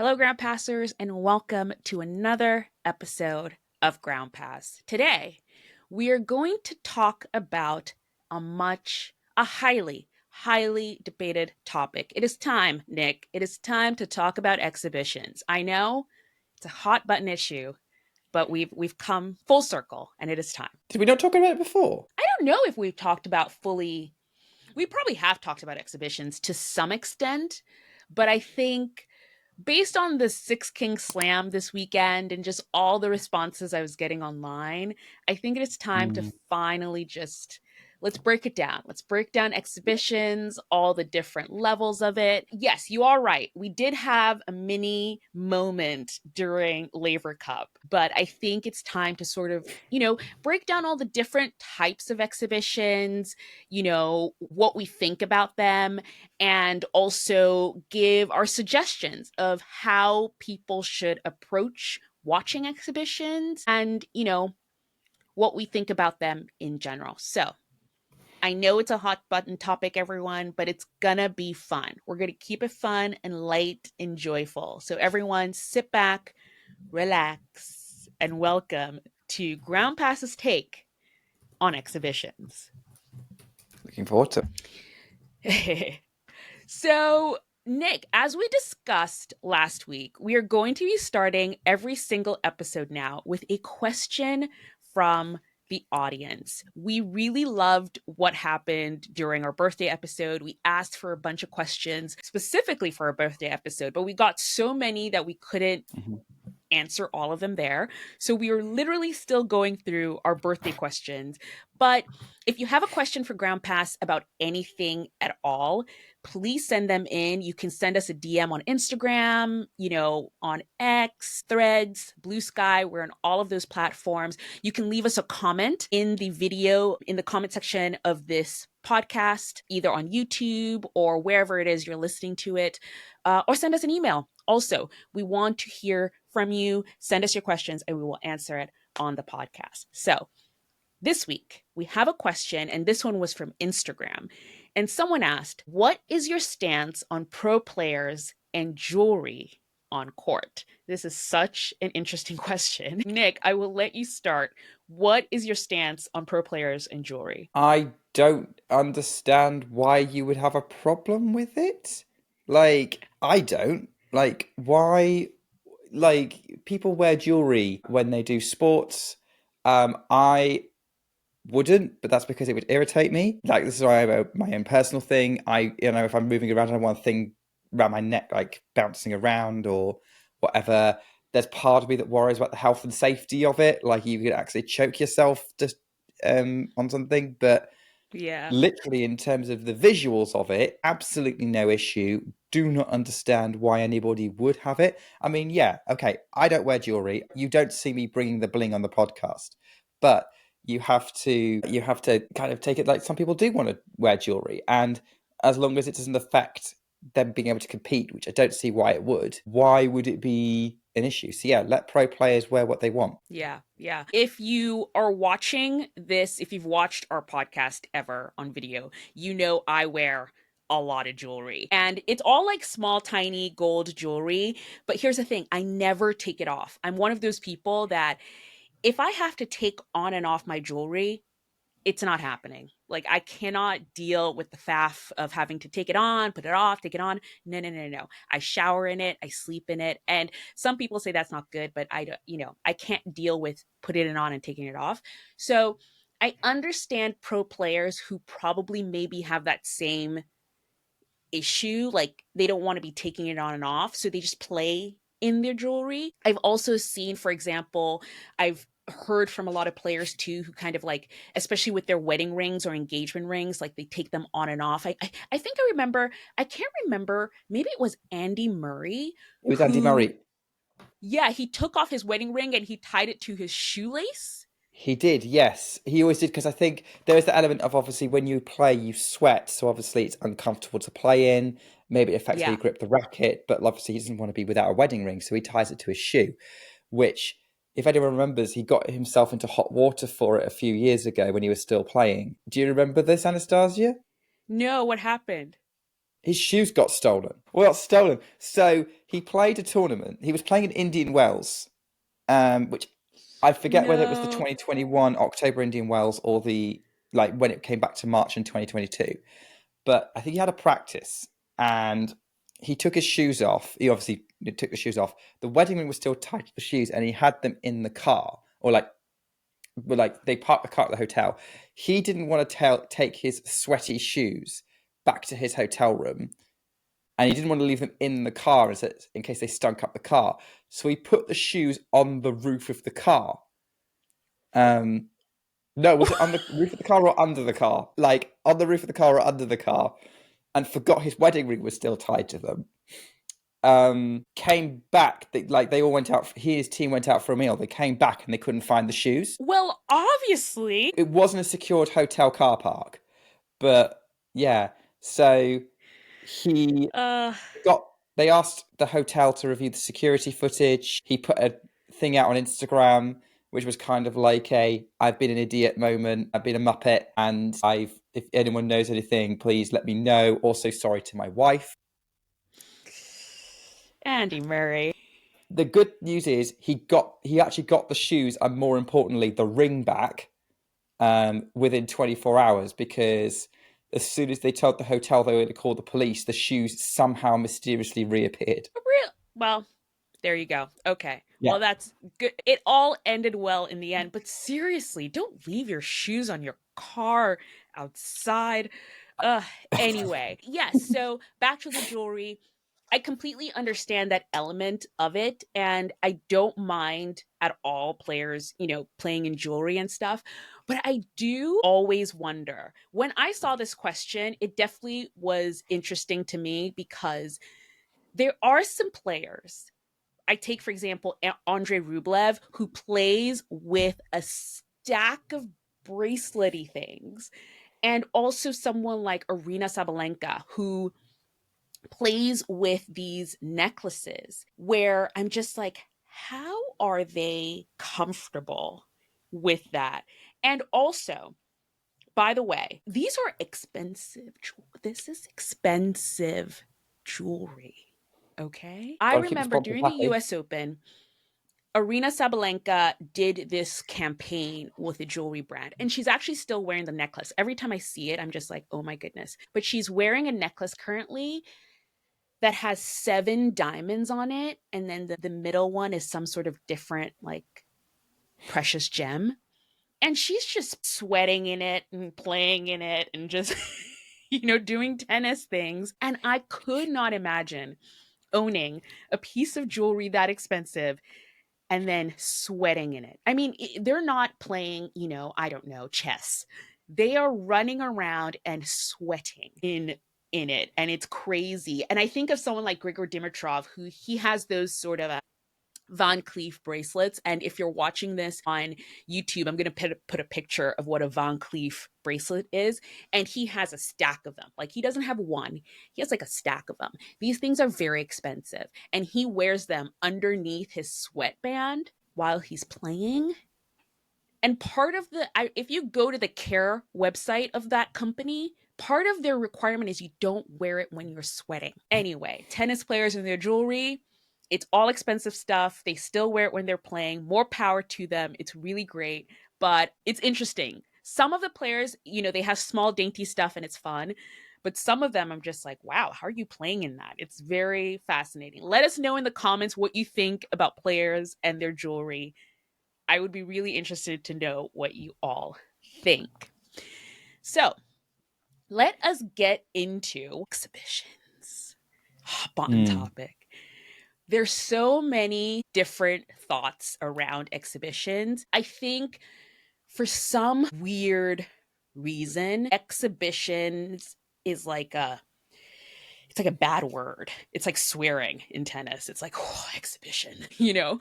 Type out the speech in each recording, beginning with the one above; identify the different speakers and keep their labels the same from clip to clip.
Speaker 1: Hello, Ground Passers, and welcome to another episode of Ground Pass. Today, we are going to talk about a highly debated topic. It is time, Nick. It is time to talk about exhibitions. I know it's a hot button issue, but we've come full circle, and it is time.
Speaker 2: Did we not talk about it before?
Speaker 1: I don't know if we've talked about fully. We probably have talked about exhibitions to some extent, but I think based on the Six Kings Slam this weekend and just all the responses I was getting online, I think it is time to finally just let's break it down. Let's break down exhibitions, all the different levels of it. Yes, you are right. We did have a mini moment during Laver Cup, but I think it's time to sort of, break down all the different types of exhibitions, what we think about them, and also give our suggestions of how people should approach watching exhibitions and, what we think about them in general. So, I know it's a hot button topic, everyone, but it's gonna be fun. We're gonna keep it fun and light and joyful. So, everyone, sit back, relax, and welcome to Ground Pass's take on exhibitions.
Speaker 2: Looking forward to
Speaker 1: it. So, Nick, as we discussed last week, we are going to be starting every single episode now with a question from the audience. We really loved what happened during our birthday episode. We asked for a bunch of questions specifically for our birthday episode, but we got so many that we couldn't answer all of them there. So we are literally still going through our birthday questions. But if you have a question for Ground Pass about anything at all, please send them in. You can send us a DM on Instagram, on X, Threads, Blue Sky. We're on all of those platforms. You can leave us a comment in the video, in the comment section of this podcast, either on YouTube or wherever it is you're listening to it, or send us an email. Also, we want to hear from you. Send us your questions and we will answer it on the podcast. So this week, we have a question, and this one was from Instagram. And someone asked, what is your stance on pro players and jewelry on court? This is such an interesting question. Nick, I will let you start. What is your stance on pro players and jewelry?
Speaker 2: I don't understand why you would have a problem with it. I don't. Why? People wear jewelry when they do sports. I wouldn't, but that's because it would irritate me. This is why I have my own personal thing. If I'm moving around, I don't want a thing around my neck, bouncing around or whatever. There's part of me that worries about the health and safety of it. You could actually choke yourself just on something. But
Speaker 1: yeah,
Speaker 2: literally in terms of the visuals of it, absolutely no issue. Do not understand why anybody would have it. I mean, yeah, okay, I don't wear jewelry. You don't see me bringing the bling on the podcast, but you have to kind of take it like some people do want to wear jewelry, and as long as it doesn't affect them being able to compete, which I don't see why it would, why would it be an issue? So yeah, let pro players wear what they want.
Speaker 1: Yeah. If you are watching this, if you've watched our podcast ever on video, I wear a lot of jewelry, and it's all small, tiny gold jewelry. But here's the thing, I never take it off. I'm one of those people that if I have to take on and off my jewelry, it's not happening. I cannot deal with the faff of having to take it on, put it off, take it on. No. I shower in it, I sleep in it. And some people say that's not good, but I don't, I can't deal with putting it on and taking it off. So I understand pro players who probably maybe have that same issue. They don't want to be taking it on and off. So they just play in their jewelry. I've also seen, for example, I've heard from a lot of players too who kind of especially with their wedding rings or engagement rings, they take them on and off. I think I can't remember, maybe it was Andy Murray.
Speaker 2: It was Andy Murray.
Speaker 1: Yeah, he took off his wedding ring and he tied it to his shoelace.
Speaker 2: He did, yes. He always did, because I think there is the element of, obviously, when you play, you sweat, so obviously it's uncomfortable to play in. Maybe it affects how you grip the racket, but obviously he doesn't want to be without a wedding ring, so he ties it to his shoe, which, if anyone remembers, he got himself into hot water for it a few years ago when he was still playing. Do you remember this, Anastasia?
Speaker 1: No, what happened?
Speaker 2: His shoes got stolen. Well, not stolen. So he played a tournament. He was playing in Indian Wells, which I forget whether it was the
Speaker 1: No.
Speaker 2: 2021 October Indian Wells or the like when it came back to March in 2022. But I think he had a practice and he took his shoes off. He obviously took the shoes off. The wedding ring was still tied to the shoes, and he had them in the car, or like they parked the car at the hotel. He didn't want to take his sweaty shoes back to his hotel room, and he didn't want to leave them in the car in case they stunk up the car. So he put the shoes on the roof of the car. No, was it on the roof of the car or under the car? Like on the roof of the car or under the car, and forgot his wedding ring was still tied to them. Came back. They all went out. He and his team went out for a meal. They came back and they couldn't find the shoes.
Speaker 1: Well, obviously.
Speaker 2: It wasn't a secured hotel car park, but yeah. So he
Speaker 1: Uh,
Speaker 2: got. They asked the hotel to review the security footage. He put a thing out on Instagram, which was kind of like I've been an idiot moment. I've been a muppet, and if anyone knows anything, please let me know. Also, sorry to my wife.
Speaker 1: Andy Murray.
Speaker 2: The good news is he actually got the shoes, and more importantly, the ring back within 24 hours, because as soon as they told the hotel they were going to call the police, the shoes somehow mysteriously reappeared.
Speaker 1: Well, there you go. Okay.
Speaker 2: Yeah.
Speaker 1: Well, that's good. It all ended well in the end, but seriously, don't leave your shoes on your car outside. Anyway, yes. So back to the jewelry. I completely understand that element of it, and I don't mind at all players, playing in jewelry and stuff. But I do always wonder. When I saw this question, it definitely was interesting to me because there are some players. I take, for example, Andrei Rublev, who plays with a stack of bracelety things, and also someone like Arina Sabalenka, who plays with these necklaces, where I'm just like, how are they comfortable with that? And also, by the way, these are expensive. This is expensive jewelry. Okay. I
Speaker 2: Got to keep the
Speaker 1: remember
Speaker 2: sponsors
Speaker 1: during the
Speaker 2: happy.
Speaker 1: US Open, Arina Sabalenka did this campaign with a jewelry brand, and she's actually still wearing the necklace. Every time I see it, I'm just like, oh my goodness. But she's wearing a necklace currently that has 7 diamonds on it, and then the middle one is some sort of different, like, precious gem. And she's just sweating in it and playing in it and just, doing tennis things. And I could not imagine owning a piece of jewelry that expensive and then sweating in it. I mean, they're not playing, I don't know, chess. They are running around and sweating in it, and it's crazy. And I think of someone like Grigor Dimitrov, who he has those sort of Van Cleef bracelets. And if you're watching this on YouTube, I'm going to put a picture of what a Van Cleef bracelet is. And he has a stack of them. Like, he doesn't have one, he has like a stack of them. These things are very expensive. And he wears them underneath his sweatband while he's playing. And part of if you go to the care website of that company, part of their requirement is you don't wear it when you're sweating. Anyway, tennis players and their jewelry, it's all expensive stuff. They still wear it when they're playing. More power to them. It's really great, but it's interesting. Some of the players, they have small dainty stuff and it's fun. But some of them, I'm just like, wow, how are you playing in that? It's very fascinating. Let us know in the comments what you think about players and their jewelry. I would be really interested to know what you all think. So let us get into exhibitions. Button topic. There's so many different thoughts around exhibitions. I think for some weird reason, exhibitions is like it's like a bad word. It's like swearing in tennis. It's like, oh, exhibition,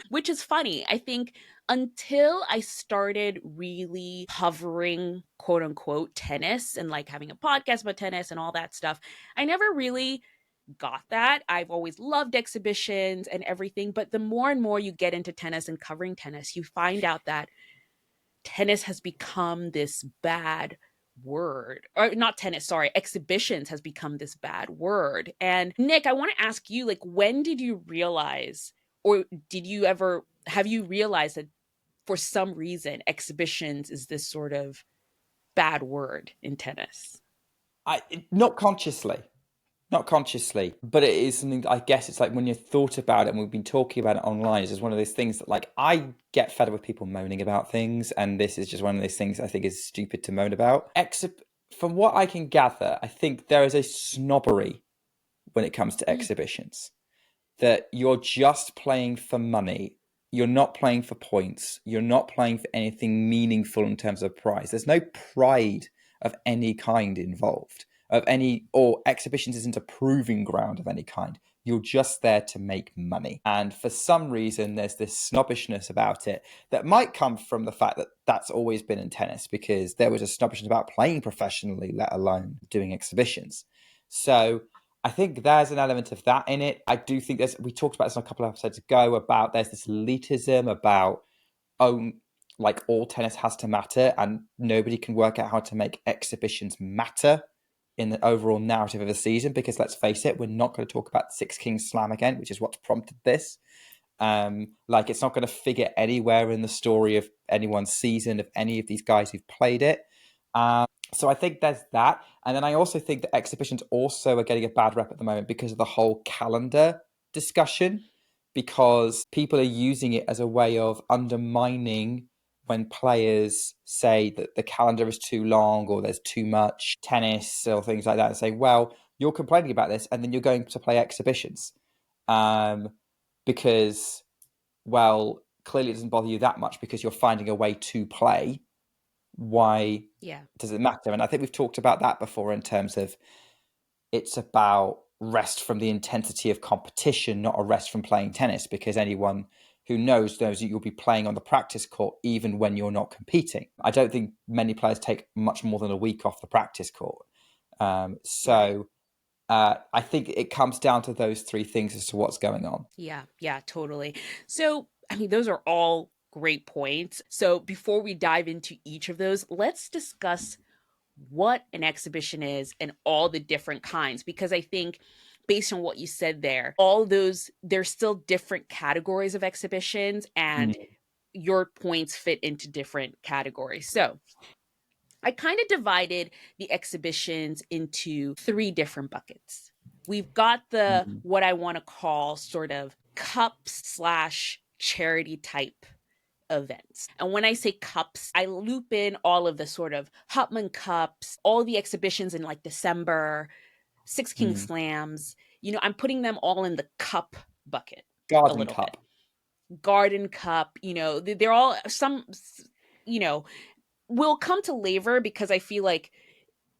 Speaker 1: which is funny. I think until I started really covering quote unquote tennis and like having a podcast about tennis and all that stuff, I never really got that. I've always loved exhibitions and everything. But the more and more you get into tennis and covering tennis, you find out that tennis has become this bad word, or not tennis, sorry, exhibitions has become this bad word. And Nick, I want to ask you, like, when did you realize, or did you ever, have you realized that for some reason exhibitions is this sort of bad word in tennis?
Speaker 2: Not consciously. Not consciously, but it is something that I guess it's like when you thought about it and we've been talking about it online, it's just one of those things that like I get fed up with people moaning about things, and this is just one of those things I think is stupid to moan about. From what I can gather, I think there is a snobbery when it comes to
Speaker 1: Mm,
Speaker 2: exhibitions, that you're just playing for money. You're not playing for points. You're not playing for anything meaningful in terms of prize. There's no pride of any kind involved, of any, or exhibitions isn't a proving ground of any kind. You're just there to make money. And for some reason, there's this snobbishness about it that might come from the fact that that's always been in tennis, because there was a snobbishness about playing professionally, let alone doing exhibitions. So I think there's an element of that in it. I do think we talked about this a couple of episodes ago about there's this elitism about, oh, like all tennis has to matter and nobody can work out how to make exhibitions matter in the overall narrative of the season, because let's face it, we're not going to talk about the Six Kings Slam again, which is what's prompted this. Like it's not going to figure anywhere in the story of anyone's season of any of these guys who've played it. So I think there's that. And then I also think that exhibitions also are getting a bad rep at the moment because of the whole calendar discussion, because people are using it as a way of undermining when players say that the calendar is too long or there's too much tennis or things like that, and say, well, you're complaining about this and then you're going to play exhibitions. Because, well, clearly it doesn't bother you that much because you're finding a way to play. Why
Speaker 1: yeah.
Speaker 2: does it matter? And I think we've talked about that before in terms of it's about rest from the intensity of competition, not a rest from playing tennis, because anyone who knows that you'll be playing on the practice court even when you're not competing. I don't think many players take much more than a week off the practice court.
Speaker 1: Right.
Speaker 2: I think it comes down to those three things as to what's going on.
Speaker 1: Yeah, yeah, totally. So, I mean, those are all great points. So, before we dive into each of those, let's discuss what an exhibition is and all the different kinds, because I think based on what you said there, all those, there's still different categories of exhibitions, and
Speaker 2: Mm.
Speaker 1: your points fit into different categories. So, I kind of divided the exhibitions into three different buckets. We've got the
Speaker 2: Mm.
Speaker 1: what I want to call sort of cups slash charity type events. And when I say cups, I loop in all of the sort of Hopman Cups, all the exhibitions in like December, Six King
Speaker 2: Mm.
Speaker 1: Slams. I'm putting them all in the cup bucket a
Speaker 2: Garden
Speaker 1: little bit.
Speaker 2: Cup.
Speaker 1: Garden Cup, they're all some, you know, we'll come to Laver because I feel like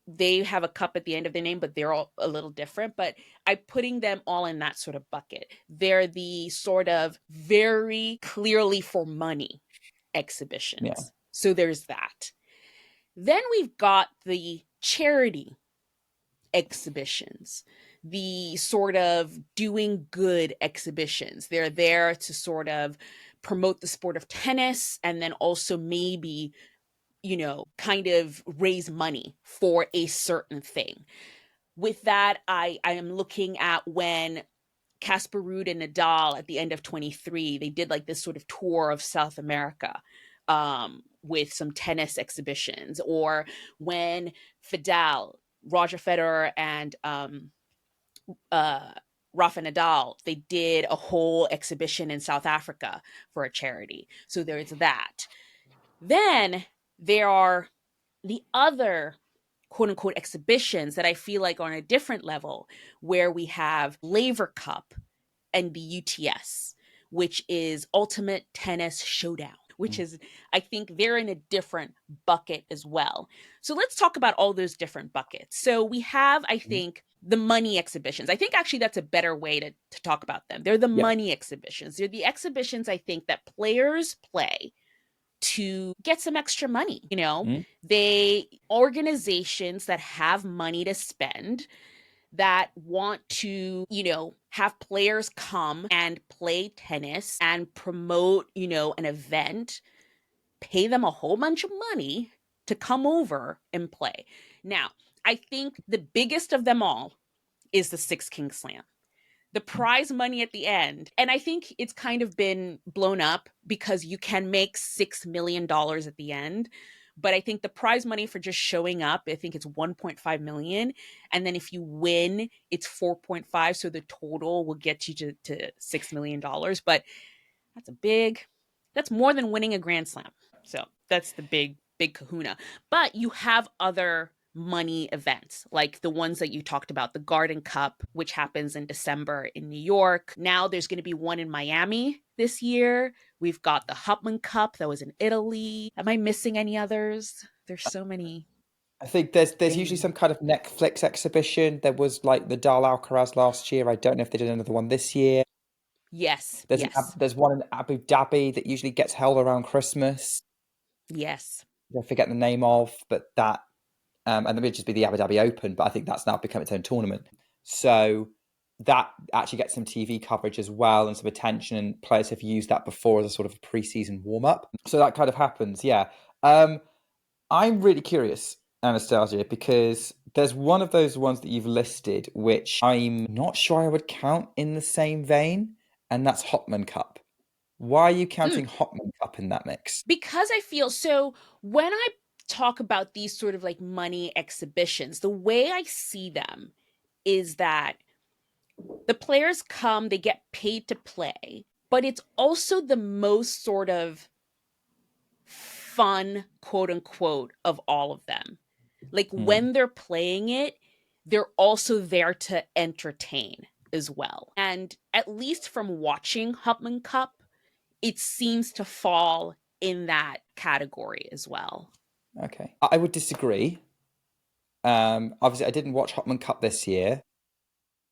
Speaker 1: they have a cup at the end of their name, but they're all a little different. But I'm putting them all in that sort of bucket. They're the sort of very clearly for money
Speaker 2: Yeah.
Speaker 1: exhibitions. So there's that. Then we've got the charity exhibitions, the sort of doing good exhibitions. They're there to sort of promote the sport of tennis and then also maybe kind of raise money for a certain thing. With that, I am looking at when Casper Ruud and Nadal at the end of 23, they did like this sort of tour of South America with some tennis exhibitions, or when Fidel, Roger Federer, and uh, Rafa Nadal, they did a whole exhibition in South Africa for a charity. So there's that. Then there are the other quote unquote exhibitions that I feel like are on a different level, where we have Laver Cup and the UTS, which is Ultimate Tennis Showdown, which
Speaker 2: Mm.
Speaker 1: is, I think they're in a different bucket as well. So let's talk about all those different buckets. So we have, I think, the money exhibitions. I think actually that's a better way to talk about them. They're the
Speaker 2: Yeah.
Speaker 1: money exhibitions. They're the exhibitions I think that players play to get some extra money.
Speaker 2: Mm.
Speaker 1: They organizations that have money to spend, that want to, have players come and play tennis and promote, an event, pay them a whole bunch of money to come over and play. Now, I think the biggest of them all is the Six King Slam. The prize money at the end, and I think it's kind of been blown up because you can make $6 million at the end. But I think the prize money for just showing up, I think it's 1.5 million. And then if you win, it's 4.5. So the total will get you to $6 million. But that's more than winning a Grand Slam. So that's the big kahuna. But you have other money events like the ones that you talked about, the Garden Cup, which happens in December in New York. Now there's going to be one in Miami this year. We've got the Hopman Cup that was in Italy. Am I missing any others? There's so many
Speaker 2: I think there's usually
Speaker 1: things.
Speaker 2: some kind of Netflix exhibition. There was like the Dal Alcaraz last year. I don't know if they did another one this year.
Speaker 1: Yes,
Speaker 2: There's
Speaker 1: yes,
Speaker 2: there's one in Abu Dhabi that usually gets held around Christmas.
Speaker 1: yes.
Speaker 2: I forget the name of, but that and it would just be the Abu Dhabi Open. But I think that's now become its own tournament. So that actually gets some TV coverage as well and some attention. And players have used that before as a sort of a pre-season warm up. So that kind of happens, yeah. I'm really curious, Anastasia, because there's one of those ones that you've listed which I'm not sure I would count in the same vein, and that's Hopman Cup. Why are you
Speaker 1: Mm.
Speaker 2: counting Hopman Cup in that mix?
Speaker 1: Because I feel so when I talk about these sort of like money exhibitions, the way I see them is that the players come, they get paid to play, but it's also the most sort of fun, quote unquote, of all of them. Like
Speaker 2: Hmm.
Speaker 1: when they're playing it, they're also there to entertain as well. And at least from watching Hupman Cup, it seems to fall in that category as well.
Speaker 2: Okay. I would disagree. Obviously, I didn't watch Hopman Cup this year,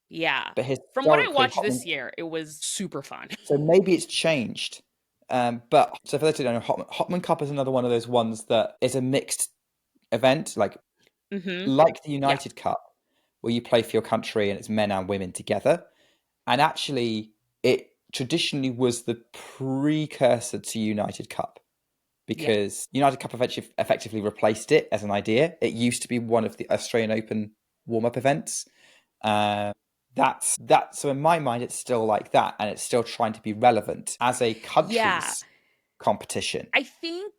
Speaker 1: Yeah.
Speaker 2: but
Speaker 1: From what I
Speaker 2: historically,
Speaker 1: watched this
Speaker 2: Hopman.
Speaker 1: year, it was super fun.
Speaker 2: So maybe it's changed. But so for those who don't know, Hopman Cup is another one of those ones that is a mixed event,
Speaker 1: Mm-hmm.
Speaker 2: like the
Speaker 1: Yeah.
Speaker 2: United Cup, where you play for your country and it's men and women together. And actually, it traditionally was the precursor to United Cup
Speaker 1: Yeah.
Speaker 2: because United Cup effectively replaced it as an idea. It used to be one of the Australian Open warm-up events. Uh, that's that. So in my mind, it's still like that, and it's still trying to be relevant as a
Speaker 1: Yeah.
Speaker 2: country's competition.
Speaker 1: I think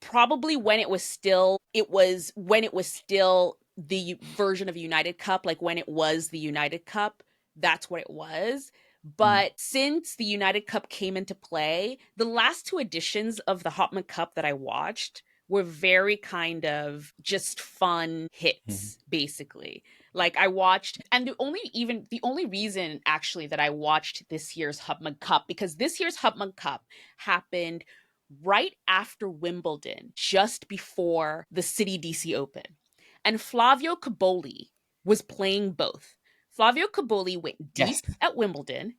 Speaker 1: probably when it was still the version of United Cup, like when it was the United Cup, that's what it was.
Speaker 2: Mm.
Speaker 1: But since the United Cup came into play, the last two editions of the Hopman Cup that I watched were very kind of just fun
Speaker 2: Mhm.
Speaker 1: hits, basically. Like I watched, and the only reason actually that I watched this year's Hopman Cup, because this year's Hopman Cup happened right after Wimbledon, just before the City DC Open. And Flavio Caboli was playing both. Flavio Caboli went
Speaker 2: Yes.
Speaker 1: deep at Wimbledon,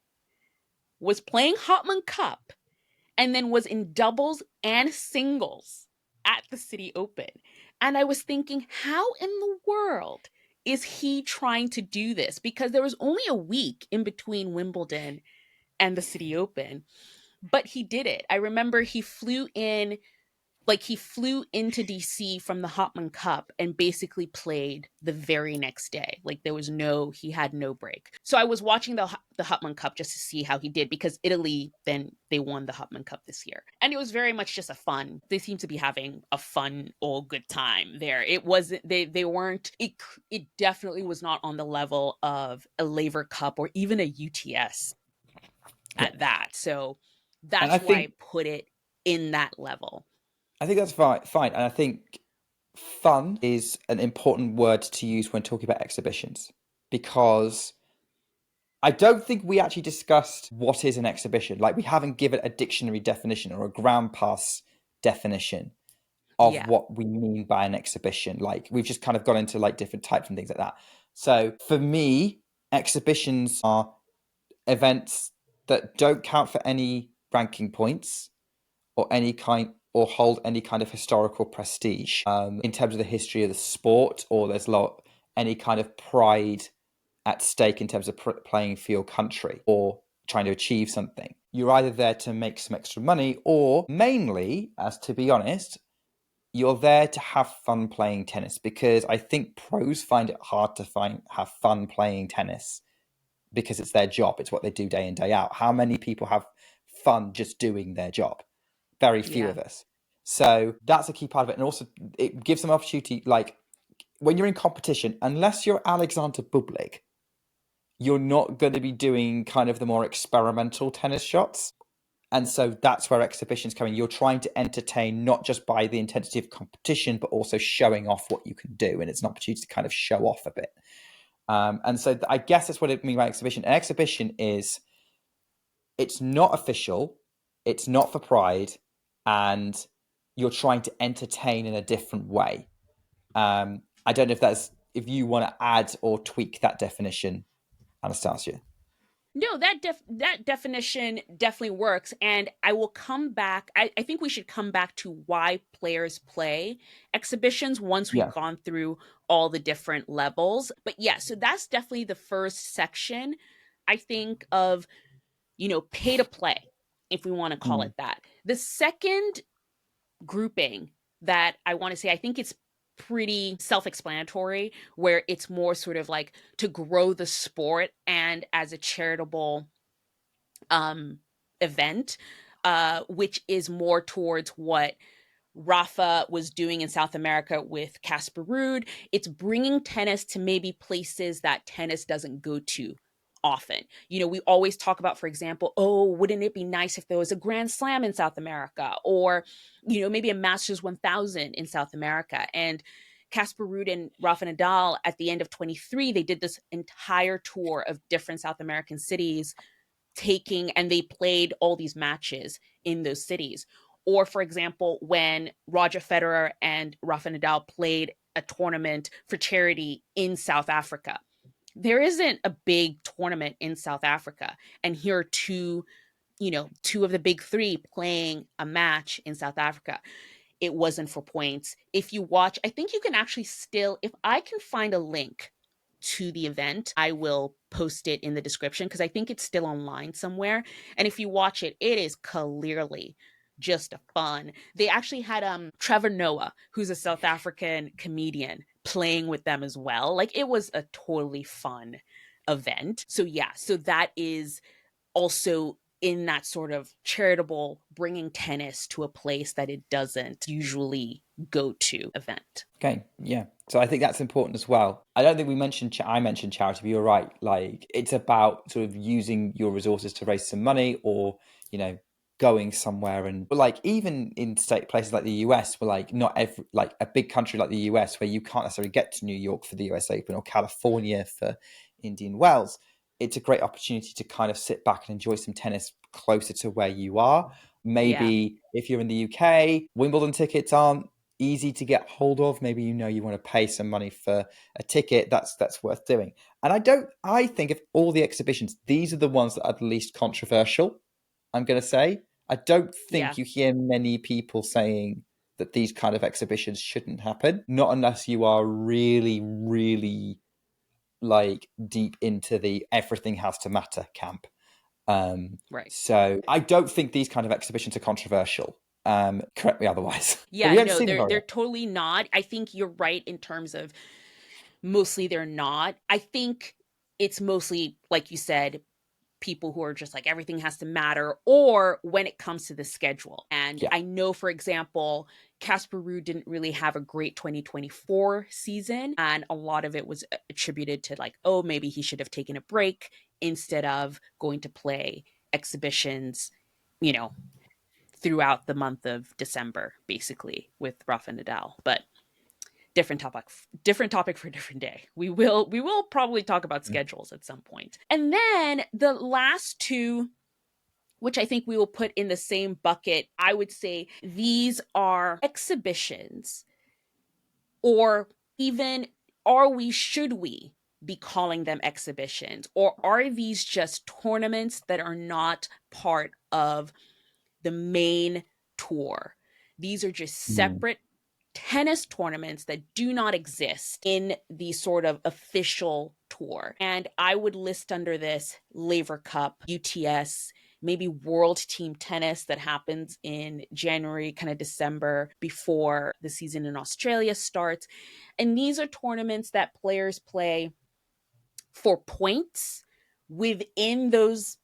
Speaker 1: was playing Hopman Cup, and then was in doubles and singles at the City Open. And I was thinking, how in the world is he trying to do this? Because there was only a week in between Wimbledon and the City Open, but he did it. I remember he flew into DC from the Hopman Cup and basically played the very next day. Like he had no break. So I was watching the Hopman Cup just to see how he did because Italy then they won the Hopman Cup this year, and it was very much just a fun. They seem to be having a fun old good time there. It wasn't they weren't it definitely was not on the level of a Laver Cup or even a UTS
Speaker 2: Yeah.
Speaker 1: at that. So
Speaker 2: And I
Speaker 1: that's why I
Speaker 2: think
Speaker 1: put it in that level.
Speaker 2: that's fine. Fine. And I think fun is an important word to use when talking about exhibitions because I don't think we actually discussed what is an exhibition. Like we haven't given a dictionary definition or a ground pass definition of
Speaker 1: Yeah.
Speaker 2: what we mean by an exhibition. Like we've just kind of gone into like different types and things like that. So for me, exhibitions are events that don't count for any ranking points or any kind or hold any kind of historical prestige in terms of the history of the sport, or there's any kind of pride at stake in terms of playing for your country or trying to achieve something. You're either there to make some extra money, or mainly, as to be honest, you're there to have fun playing tennis, because I think pros find it hard to have fun playing tennis because it's their job. It's what they do day in, day out. How many people have fun just doing their job? Very few
Speaker 1: Yeah.
Speaker 2: of us. So that's a key part of it. And also it gives them opportunity, like when you're in competition, unless you're Alexander Bublik, you're not going to be doing kind of the more experimental tennis shots. And so that's where exhibitions come in. You're trying to entertain not just by the intensity of competition, but also showing off what you can do. And it's an opportunity to kind of show off a bit. And so I guess that's what it means by exhibition. An exhibition is, it's not official, it's not for pride, and you're trying to entertain in a different way. I don't know if you want to add or tweak that definition, Anastasia.
Speaker 1: No, that definition definitely works. And I will come back. I think we should come back to why players play exhibitions once we've
Speaker 2: Yeah.
Speaker 1: gone through all the different levels. But yeah, so that's definitely the first section, I think, of, pay to play, if we want to call
Speaker 2: Mm.
Speaker 1: it that. The second grouping that I want to say, I think it's pretty self-explanatory, where it's more sort of like to grow the sport and as a charitable event, which is more towards what Rafa was doing in South America with Casper Ruud. It's bringing tennis to maybe places that tennis doesn't go to often. We always talk about, for example, oh, wouldn't it be nice if there was a Grand Slam in South America, or, maybe a Masters 1000 in South America. And Casper Ruud and Rafa Nadal at the end of 23, they did this entire tour of different South American cities, and they played all these matches in those cities. Or, for example, when Roger Federer and Rafa Nadal played a tournament for charity in South Africa. There isn't a big tournament in South Africa. And here are two of the big three playing a match in South Africa. It wasn't for points. If you watch, I think you can actually still, if I can find a link to the event, I will post it in the description, because I think it's still online somewhere. And if you watch it, it is clearly just a fun. They actually had Trevor Noah, who's a South African comedian, playing with them as well. Like, it was a totally fun event. So yeah, so that is also in that sort of charitable, bringing tennis to a place that it doesn't usually go to event.
Speaker 2: Okay, yeah. So I think that's important as well. I don't think I mentioned charity, but you're right. Like, it's about sort of using your resources to raise some money, or, going somewhere. And but like, even in places like the US, where like not every, like a big country like the US, where you can't necessarily get to New York for the US Open or California for Indian Wells, it's a great opportunity to kind of sit back and enjoy some tennis closer to where you are.
Speaker 1: Yeah,
Speaker 2: Maybe if you're in the UK, Wimbledon tickets aren't easy to get hold of. Maybe you want to pay some money for a ticket. That's worth doing. And I think of all the exhibitions, these are the ones that are the least controversial, I'm going to say. I don't
Speaker 1: yeah,
Speaker 2: think you hear many people saying that these kind of exhibitions shouldn't happen, not unless you are really, really like deep into the everything has to matter camp.
Speaker 1: right.
Speaker 2: So I don't think these kind of exhibitions are controversial. Correct me otherwise. But we
Speaker 1: Yeah,
Speaker 2: don't
Speaker 1: no,
Speaker 2: see them very
Speaker 1: they're
Speaker 2: often.
Speaker 1: totally not. I think you're right in terms of mostly they're not. I think it's mostly, like you said, people who are just like everything has to matter, or when it comes to the schedule. And
Speaker 2: Yeah.
Speaker 1: I know, for example, Casper Ruud didn't really have a great 2024 season, and a lot of it was attributed to like, oh, maybe he should have taken a break instead of going to play exhibitions, you know, throughout the month of December, basically, with Rafa Nadal. But different topic for a different day. We will probably talk about schedules at some point. And then the last two, which I think we will put in the same bucket, I would say these are exhibitions, or even, should we be calling them exhibitions, or are these just tournaments that are not part of the main tour? These are just
Speaker 2: Mm.
Speaker 1: separate tennis tournaments that do not exist in the sort of official tour. And I would list under this Laver Cup, UTS, maybe World Team Tennis that happens in January, kind of December, before the season in Australia starts. And these are tournaments that players play for points within those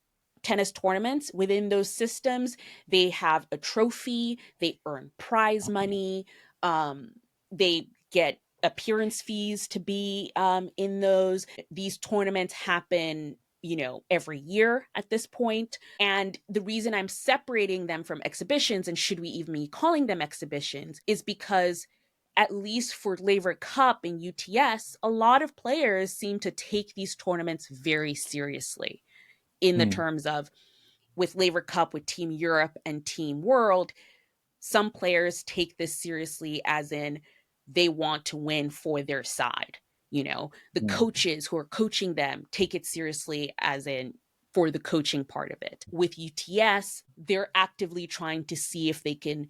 Speaker 1: tennis tournaments, within those systems. They have a trophy, they earn prize money, they get appearance fees to be in those. These tournaments happen, every year at this point. And the reason I'm separating them from exhibitions, and should we even be calling them exhibitions, is because at least for Laver Cup and UTS, a lot of players seem to take these tournaments very seriously in the terms of, with Laver Cup, with Team Europe and Team World, some players take this seriously as in they want to win for their side. The coaches who are coaching them take it seriously as in for the coaching part of it. With UTS, they're actively trying to see if they can,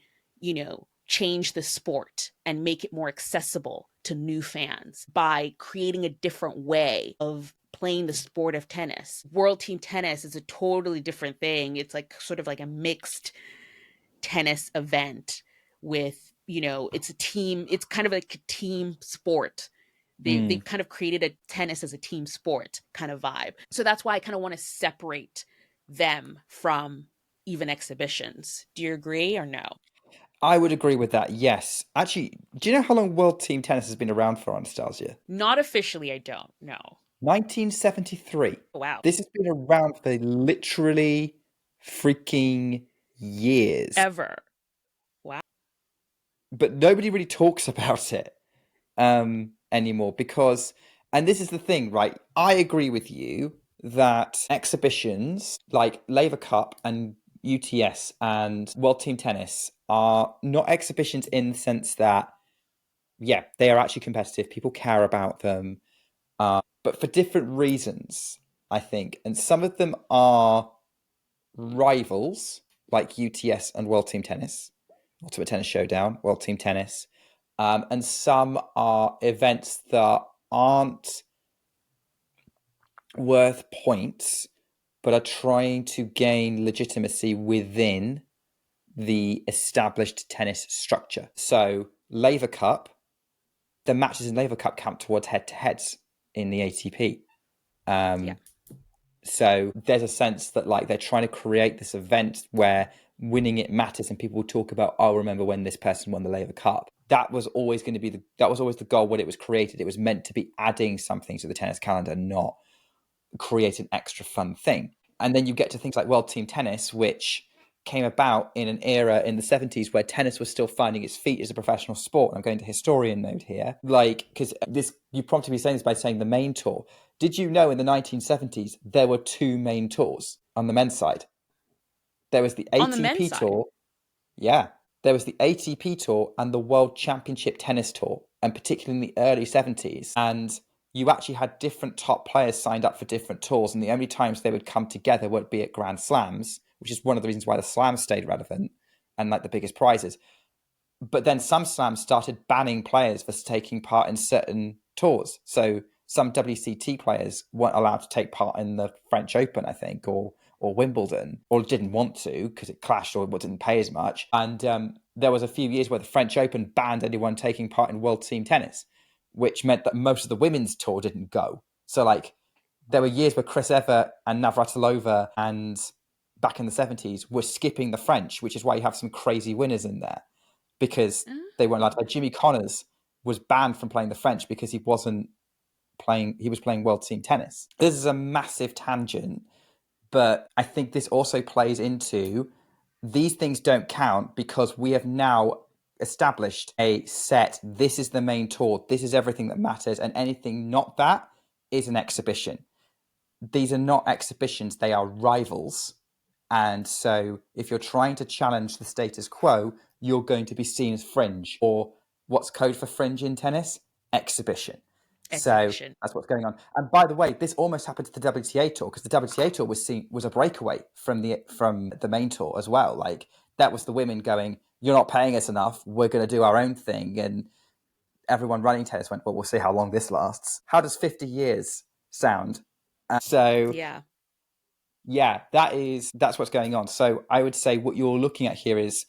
Speaker 1: change the sport and make it more accessible to new fans by creating a different way of playing the sport of tennis. World Team Tennis is a totally different thing. It's like sort of like a mixed tennis event with, it's kind of like a team sport. They've kind of created a tennis as a team sport kind of vibe. So that's why I kind of want to separate them from even exhibitions. Do you agree or no?
Speaker 2: I would agree with that, yes. Actually, do you know how long World Team Tennis has been around for, Anastasia?
Speaker 1: Not officially, I don't know.
Speaker 2: 1973.
Speaker 1: Wow.
Speaker 2: This has been around for literally freaking years.
Speaker 1: Ever. Wow.
Speaker 2: But nobody really talks about it anymore because, and this is the thing, right? I agree with you that exhibitions like Laver Cup and UTS and World Team Tennis are not exhibitions in the sense that, yeah, they are actually competitive. People care about them, but for different reasons, I think. And some of them are rivals, like UTS and World Team Tennis, Ultimate Tennis Showdown, World Team Tennis. And some are events that aren't worth points, but are trying to gain legitimacy within the established tennis structure. So, Laver Cup, the matches in Laver Cup count towards head-to-heads in the ATP.
Speaker 1: Yeah.
Speaker 2: So there's a sense that like they're trying to create this event where winning it matters, and people will talk about, oh, remember when this person won the Laver Cup. That was always going to be that was always the goal when it was created. It was meant to be adding something to the tennis calendar, not create an extra fun thing. And then you get to things like World Team Tennis, which came about in an era in the 70s where tennis was still finding its feet as a professional sport. I'm going to historian mode here, like, because this, you prompted me saying this by saying the main tour. Did you know in the 1970s there were two main tours on the men's side? There was the
Speaker 1: On the men's
Speaker 2: ATP
Speaker 1: side.
Speaker 2: tour. Yeah, there was the ATP tour and the World Championship Tennis Tour, and particularly in the early 70s. And you actually had different top players signed up for different tours, and the only times they would come together would be at Grand Slams, which is one of the reasons why the slams stayed relevant and like the biggest prizes. But then some slams started banning players for taking part in certain tours. So some WCT players weren't allowed to take part in the French Open, I think, or Wimbledon, or didn't want to because it clashed or didn't pay as much. And there was a few years where the French Open banned anyone taking part in World Team Tennis, which meant that most of the women's tour didn't go. So like there were years where Chris Evert and Navratilova and back in the 70s were skipping the French, which is why you have some crazy winners in there because they weren't allowed to. Like Jimmy Connors was banned from playing the French because he was playing World Team Tennis. This is a massive tangent, but I think this also plays into these things don't count because we have now established a set. This is the main tour. This is everything that matters. And anything not that is an exhibition. These are not exhibitions. They are rivals. And so if you're trying to challenge the status quo, you're going to be seen as fringe, or what's code for fringe in tennis? Exhibition. So
Speaker 1: Exhibition.
Speaker 2: that's what's going on. And by the way, this almost happened to the WTA tour because the WTA tour was a breakaway from the main tour as well. Like that was the women going, "You're not paying us enough. We're going to do our own thing." And everyone running tennis went, "Well, we'll see how long this lasts." How does 50 years sound? So
Speaker 1: Yeah.
Speaker 2: Yeah, that's what's going on. So I would say what you're looking at here is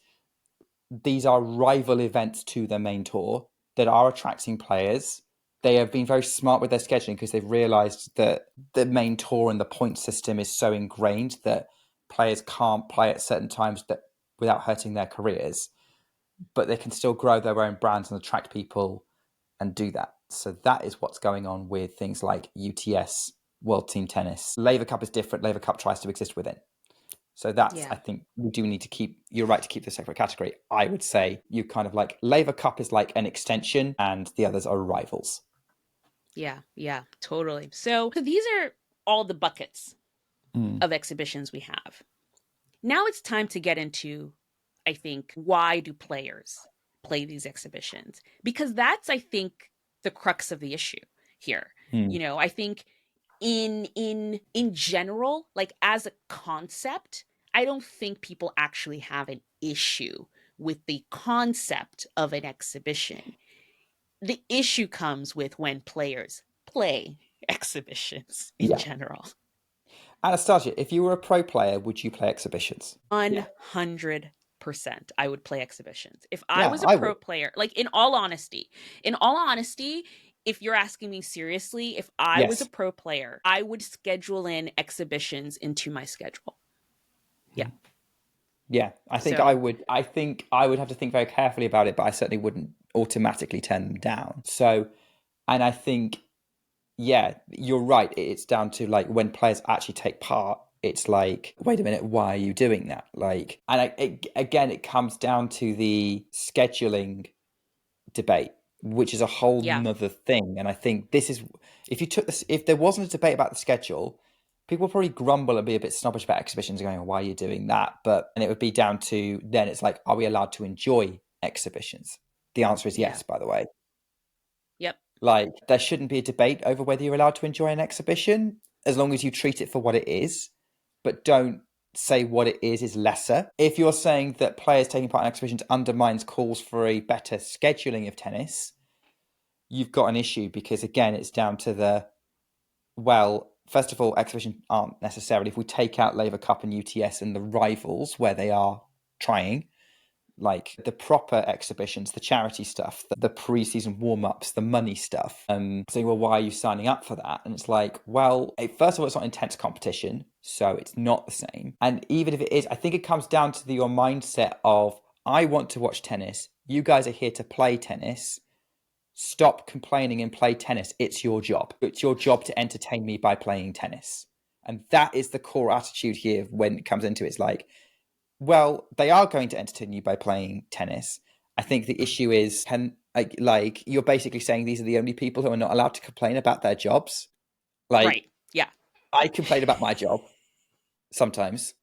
Speaker 2: these are rival events to the main tour that are attracting players. They have been very smart with their scheduling because they've realized that the main tour and the point system is so ingrained that players can't play at certain times that without hurting their careers, but they can still grow their own brands and attract people and do that. So that is what's going on with things like UTS, World Team Tennis. Laver Cup is different. Laver Cup tries to exist within. So that's,
Speaker 1: Yeah.
Speaker 2: I think, we do need to keep, you're right to keep the separate category. I would say you kind of like, Laver Cup is like an extension and the others are rivals.
Speaker 1: Yeah, totally. So these are all the buckets
Speaker 2: Mm.
Speaker 1: of exhibitions we have. Now it's time to get into, I think, why do players play these exhibitions? Because that's, I think, the crux of the issue here.
Speaker 2: Mm.
Speaker 1: I think in general, like as a concept, I don't think people actually have an issue with the concept of an exhibition. The issue comes with when players play exhibitions in
Speaker 2: Yeah.
Speaker 1: general.
Speaker 2: Anastasia, if you were a pro player, would you play exhibitions? Yeah.
Speaker 1: 100% I would play exhibitions. If I
Speaker 2: Yeah,
Speaker 1: was a
Speaker 2: I
Speaker 1: pro
Speaker 2: would.
Speaker 1: player, like in all honesty, if you're asking me seriously, if I was a
Speaker 2: Yes.
Speaker 1: pro player, I would schedule in exhibitions into my schedule. Yeah.
Speaker 2: Yeah, I think I
Speaker 1: So,
Speaker 2: would. I think I would have to think very carefully about it, but I certainly wouldn't automatically turn them down. So, and I think, yeah, you're right. It's down to like when players actually take part. It's like, wait a minute, why are you doing that? Like, and again, it comes down to the scheduling debate, which is a whole
Speaker 1: yeah.
Speaker 2: nother thing. And I think this is, if you took this, if there wasn't a debate about the schedule, people would probably grumble and be a bit snobbish about exhibitions, going, why are you doing that? And it would be down to then it's like, are we allowed to enjoy exhibitions? The answer is
Speaker 1: Yeah.
Speaker 2: yes, by the way.
Speaker 1: Yep.
Speaker 2: Like, there shouldn't be a debate over whether you're allowed to enjoy an exhibition as long as you treat it for what it is, but don't say what it is lesser. If you're saying that players taking part in exhibitions undermines calls for a better scheduling of tennis, you've got an issue because, again, it's down to well, first of all, exhibitions aren't necessarily, if we take out Laver Cup and UTS and the rivals where they are trying, like the proper exhibitions, the charity stuff, the pre-season warm-ups, the money stuff, saying, well, why are you signing up for that? And it's like, well, first of all, it's not intense competition, so it's not the same. And even if it is, I think it comes down to your mindset of, I want to watch tennis, you guys are here to play tennis, stop complaining and play tennis. It's your job. It's your job to entertain me by playing tennis. And that is the core attitude here when it comes into it. It's like, well, they are going to entertain you by playing tennis. I think the issue is, like you're basically saying these are the only people who are not allowed to complain about their jobs. Like,
Speaker 1: Right. Yeah.
Speaker 2: I complain about my job sometimes.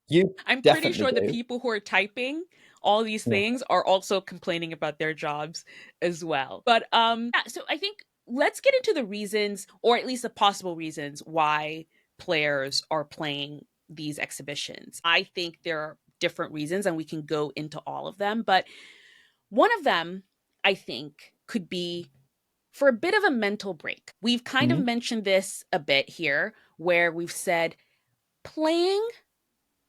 Speaker 2: You
Speaker 1: I'm pretty
Speaker 2: definitely
Speaker 1: sure the
Speaker 2: do.
Speaker 1: people who are typing all these
Speaker 2: Yeah.
Speaker 1: things are also complaining about their jobs as well. But yeah, so I think let's get into the reasons, or at least the possible reasons, why players are playing these exhibitions. I think there are different reasons and we can go into all of them, but one of them I think could be for a bit of a mental break. We've kind of
Speaker 2: Mm-hmm.
Speaker 1: mentioned this a bit here where we've said playing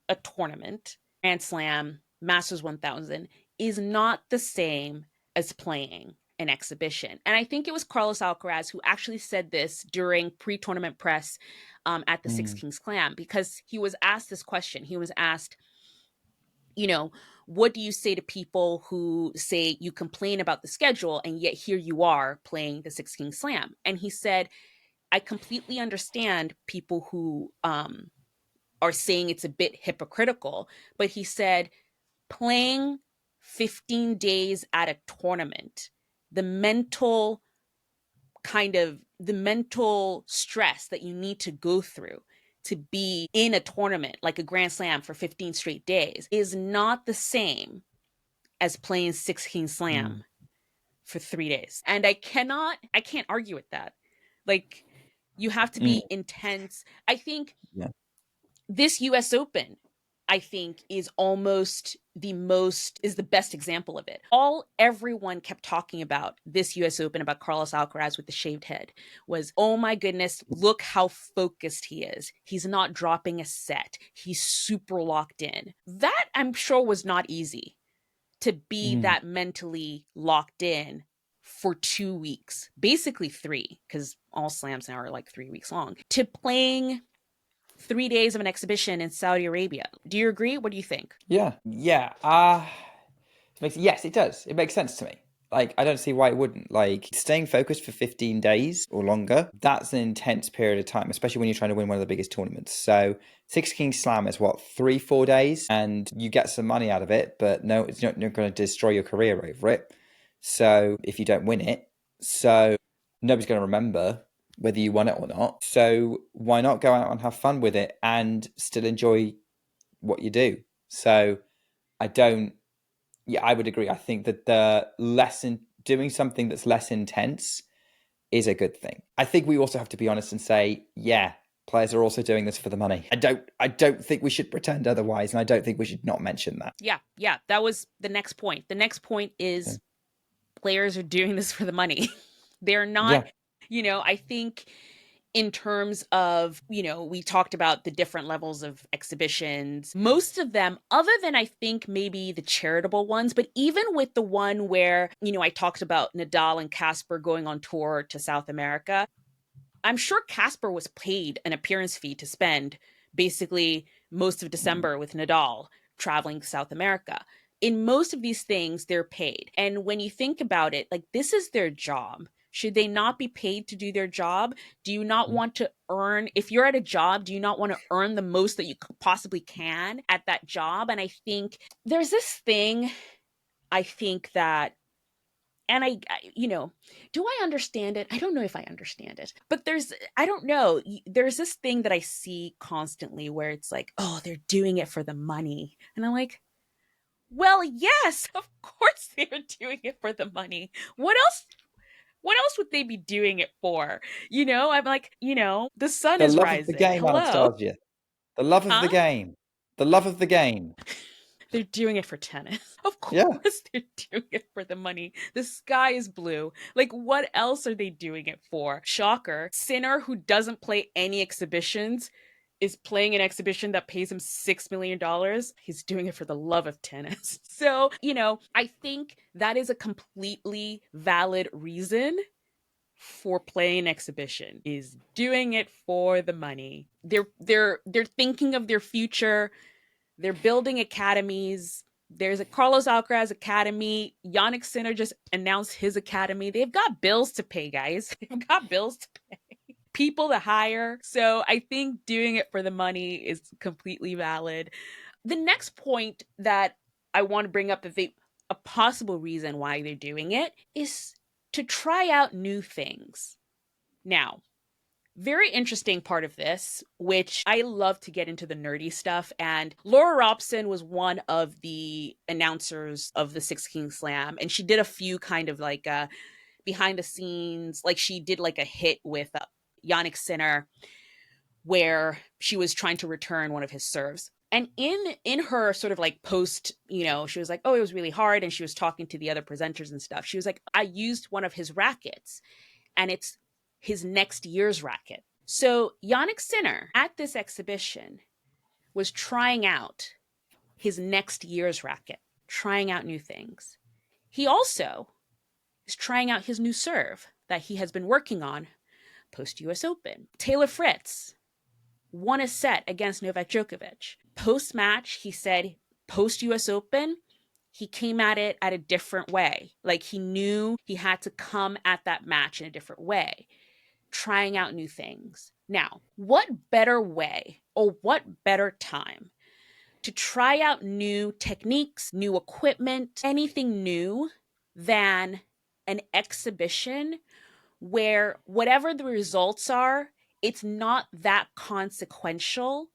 Speaker 1: a tournament, Grand Slam, Masters 1000, is not the same as playing an exhibition. And I think it was Carlos Alcaraz who actually said this during pre tournament press at the Six
Speaker 2: Mm.
Speaker 1: Kings Slam, because he was asked this question. He was asked, you know, what do you say to people who say you complain about the schedule and yet here you are playing the Six Kings Slam? And he said, I completely understand people who are saying it's a bit hypocritical, but he said playing 15 days at a tournament, the mental the mental stress that you need to go through to be in a tournament like a Grand Slam for 15 straight days is not the same as playing 16
Speaker 2: Mm.
Speaker 1: Slam for 3 days. And I can't argue with that. Like, you have to
Speaker 2: Mm.
Speaker 1: be intense. I think
Speaker 2: Yeah.
Speaker 1: this US Open, I think is the best example of it. Everyone kept talking about this US Open, about Carlos Alcaraz with the shaved head, was, oh my goodness, look how focused he is. He's not dropping a set. He's super locked in. That, I'm sure, was not easy, to be
Speaker 2: Mm.
Speaker 1: that mentally locked in for 2 weeks, basically three, because all slams now are like 3 weeks long, to playing 3 days of an exhibition in Saudi Arabia. Do you agree? What do you think?
Speaker 2: Yeah. Yeah. Yes, it does. It makes sense to me. Like, I don't see why it wouldn't. Like, staying focused for 15 days or longer, that's an intense period of time, especially when you're trying to win one of the biggest tournaments. So, Six Kings Slam is what, 3-4 days? And you get some money out of it, but no, it's not, you're going to destroy your career over it. So, if you don't win it, so nobody's going to remember whether you won it or not. So, why not go out and have fun with it and still enjoy what you do? So, I don't yeah, I would agree. I think that doing something that's less intense is a good thing. I think we also have to be honest and say, yeah, players are also doing this for the money. I don't think we should pretend otherwise, and I don't think we should not mention that.
Speaker 1: Yeah, that was the next point. The next point
Speaker 2: Yeah.
Speaker 1: is players are doing this for the money. They're not,
Speaker 2: Yeah.
Speaker 1: I think in terms of, we talked about the different levels of exhibitions. Most of them, other than I think maybe the charitable ones, but even with the one where, I talked about Nadal and Casper going on tour to South America, I'm sure Casper was paid an appearance fee to spend basically most of December with Nadal traveling to South America. In most of these things, they're paid. And when you think about it, like, this is their job. Should they not be paid to do their job? Do you not want to earn, if you're at a job, do you not want to earn the most that you possibly can at that job? And I think there's this thing, I think that, and do I understand it? I don't know if I understand it, but I don't know. There's this thing that I see constantly where it's like, oh, they're doing it for the money. And I'm like, well, yes, of course they're doing it for the money. What else? What else would they be doing it for? I'm like, the sun
Speaker 2: The
Speaker 1: is
Speaker 2: love of the
Speaker 1: rising.
Speaker 2: game,
Speaker 1: Hello?
Speaker 2: Anastasia. The love of
Speaker 1: Huh?
Speaker 2: the game. The love of the game.
Speaker 1: They're doing it for tennis. Of
Speaker 2: Yeah.
Speaker 1: course they're doing it for the money. The sky is blue. Like, what else are they doing it for? Shocker. Sinner, who doesn't play any exhibitions, is playing an exhibition that pays him $6 million. He's doing it for the love of tennis. So, I think that is a completely valid reason for playing an exhibition, is doing it for the money. They're thinking of their future. They're building academies. There's a Carlos Alcaraz Academy. Yannick Sinner just announced his academy. They've got bills to pay, guys. They've got bills to pay, people to hire. So I think doing it for the money is completely valid. The next point that I want to bring up, a possible reason why they're doing it, is to try out new things. Now, very interesting part of this, which I love to get into the nerdy stuff. And Laura Robson was one of the announcers of the Six Kings Slam, and she did a few kind of like behind the scenes, like she did like a hit with Yannick Sinner, where she was trying to return one of his serves. And in her sort of like post, she was like, oh, it was really hard, and she was talking to the other presenters and stuff. She was like, I used one of his rackets, and it's his next year's racket. So Yannick Sinner at this exhibition was trying out his next year's racket, trying out new things. He also is trying out his new serve that he has been working on post US Open. Taylor Fritz won a set against Novak Djokovic. Post match, he said, post US Open, he came at it at a different way. Like, he knew he had to come at that match in a different way, trying out new things. Now, what better way or what better time to try out new techniques, new equipment, anything new, than an exhibition where whatever the results are, it's not that consequential,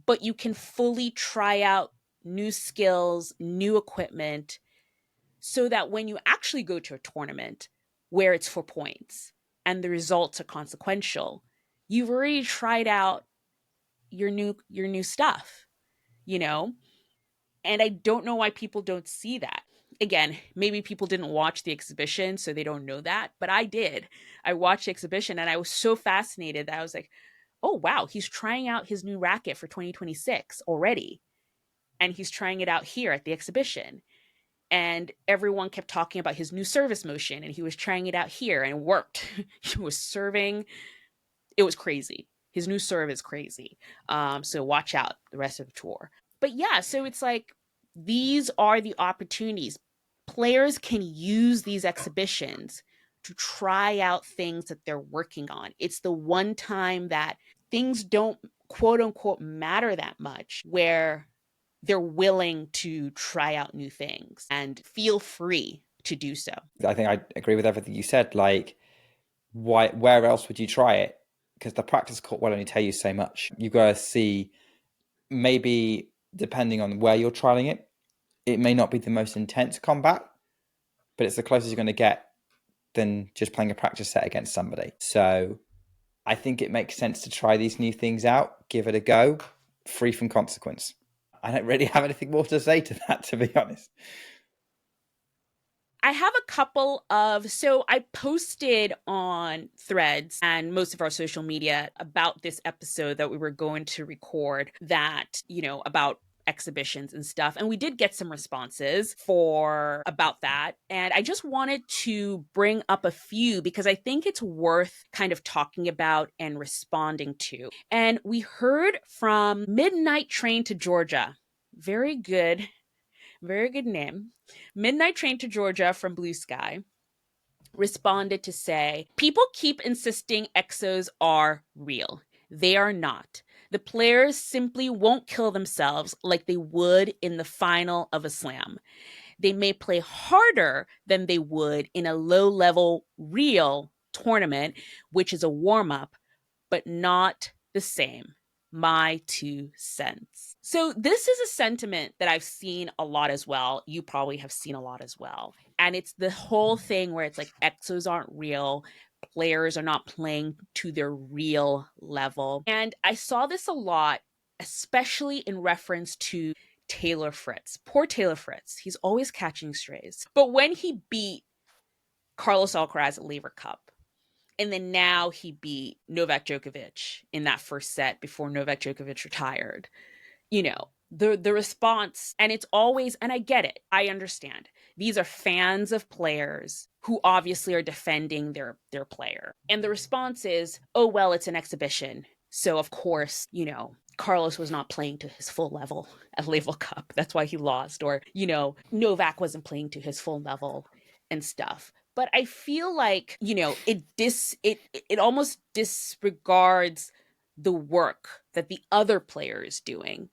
Speaker 1: but you can fully try out new skills, new equipment, so that when you actually go to a tournament where it's for points and the results are consequential, you've already tried out your new stuff. you know? And I don't know why people don't see that. Again, maybe people didn't watch the exhibition, so they don't know that, but I did. I watched the exhibition and I was so fascinated that I was like, oh, wow, he's trying out his new racket for 2026 already. And he's trying it out here at the exhibition. And everyone kept talking about his new service motion, and he was trying it out here and it worked. He was serving. It was crazy. His new serve is crazy. So watch out the rest of the tour. But yeah, so it's like these are the opportunities. Players can use these exhibitions to try out things that they're working on. It's the one time that things don't quote unquote matter that much where they're willing to try out new things and feel free to do so.
Speaker 2: I think I agree with everything you said. Like, where else would you try it? Because the practice court will only tell you so much. You've got to see, maybe depending on where you're trialing it, it may not be the most intense combat, but it's the closest you're going to get than just playing a practice set against somebody. So I think it makes sense to try these new things out, give it a go, free from consequence. I don't really have anything more to say to that, to be honest.
Speaker 1: I have a couple of, so I posted on Threads and most of our social media about this episode that we were going to record, that, about exhibitions and stuff. And we did get some responses for about that. And I just wanted to bring up a few because I think it's worth kind of talking about and responding to. And we heard from Midnight Train to Georgia. Very good name. Midnight Train to Georgia from Blue Sky responded to say, people keep insisting exos are real. They are not. The players simply won't kill themselves like they would in the final of a slam. They may play harder than they would in a low-level real tournament, which is a warm-up, but not the same. My 2 cents. So this is a sentiment that I've seen a lot as well. You probably have seen a lot as well. And it's the whole thing where it's like exos aren't real. Players are not playing to their real level. And I saw this a lot, especially in reference to Taylor Fritz. Poor Taylor Fritz. He's always catching strays. But when he beat Carlos Alcaraz at Laver Cup, and then now he beat Novak Djokovic in that first set before Novak Djokovic retired. The response, and it's always, and I get it, I understand. These are fans of players who obviously are defending their player. And the response is, oh, well, it's an exhibition. So, of course, Carlos was not playing to his full level at Laver Cup. That's why he lost. Or, Novak wasn't playing to his full level and stuff. But I feel like, it almost disregards the work that the other player is doing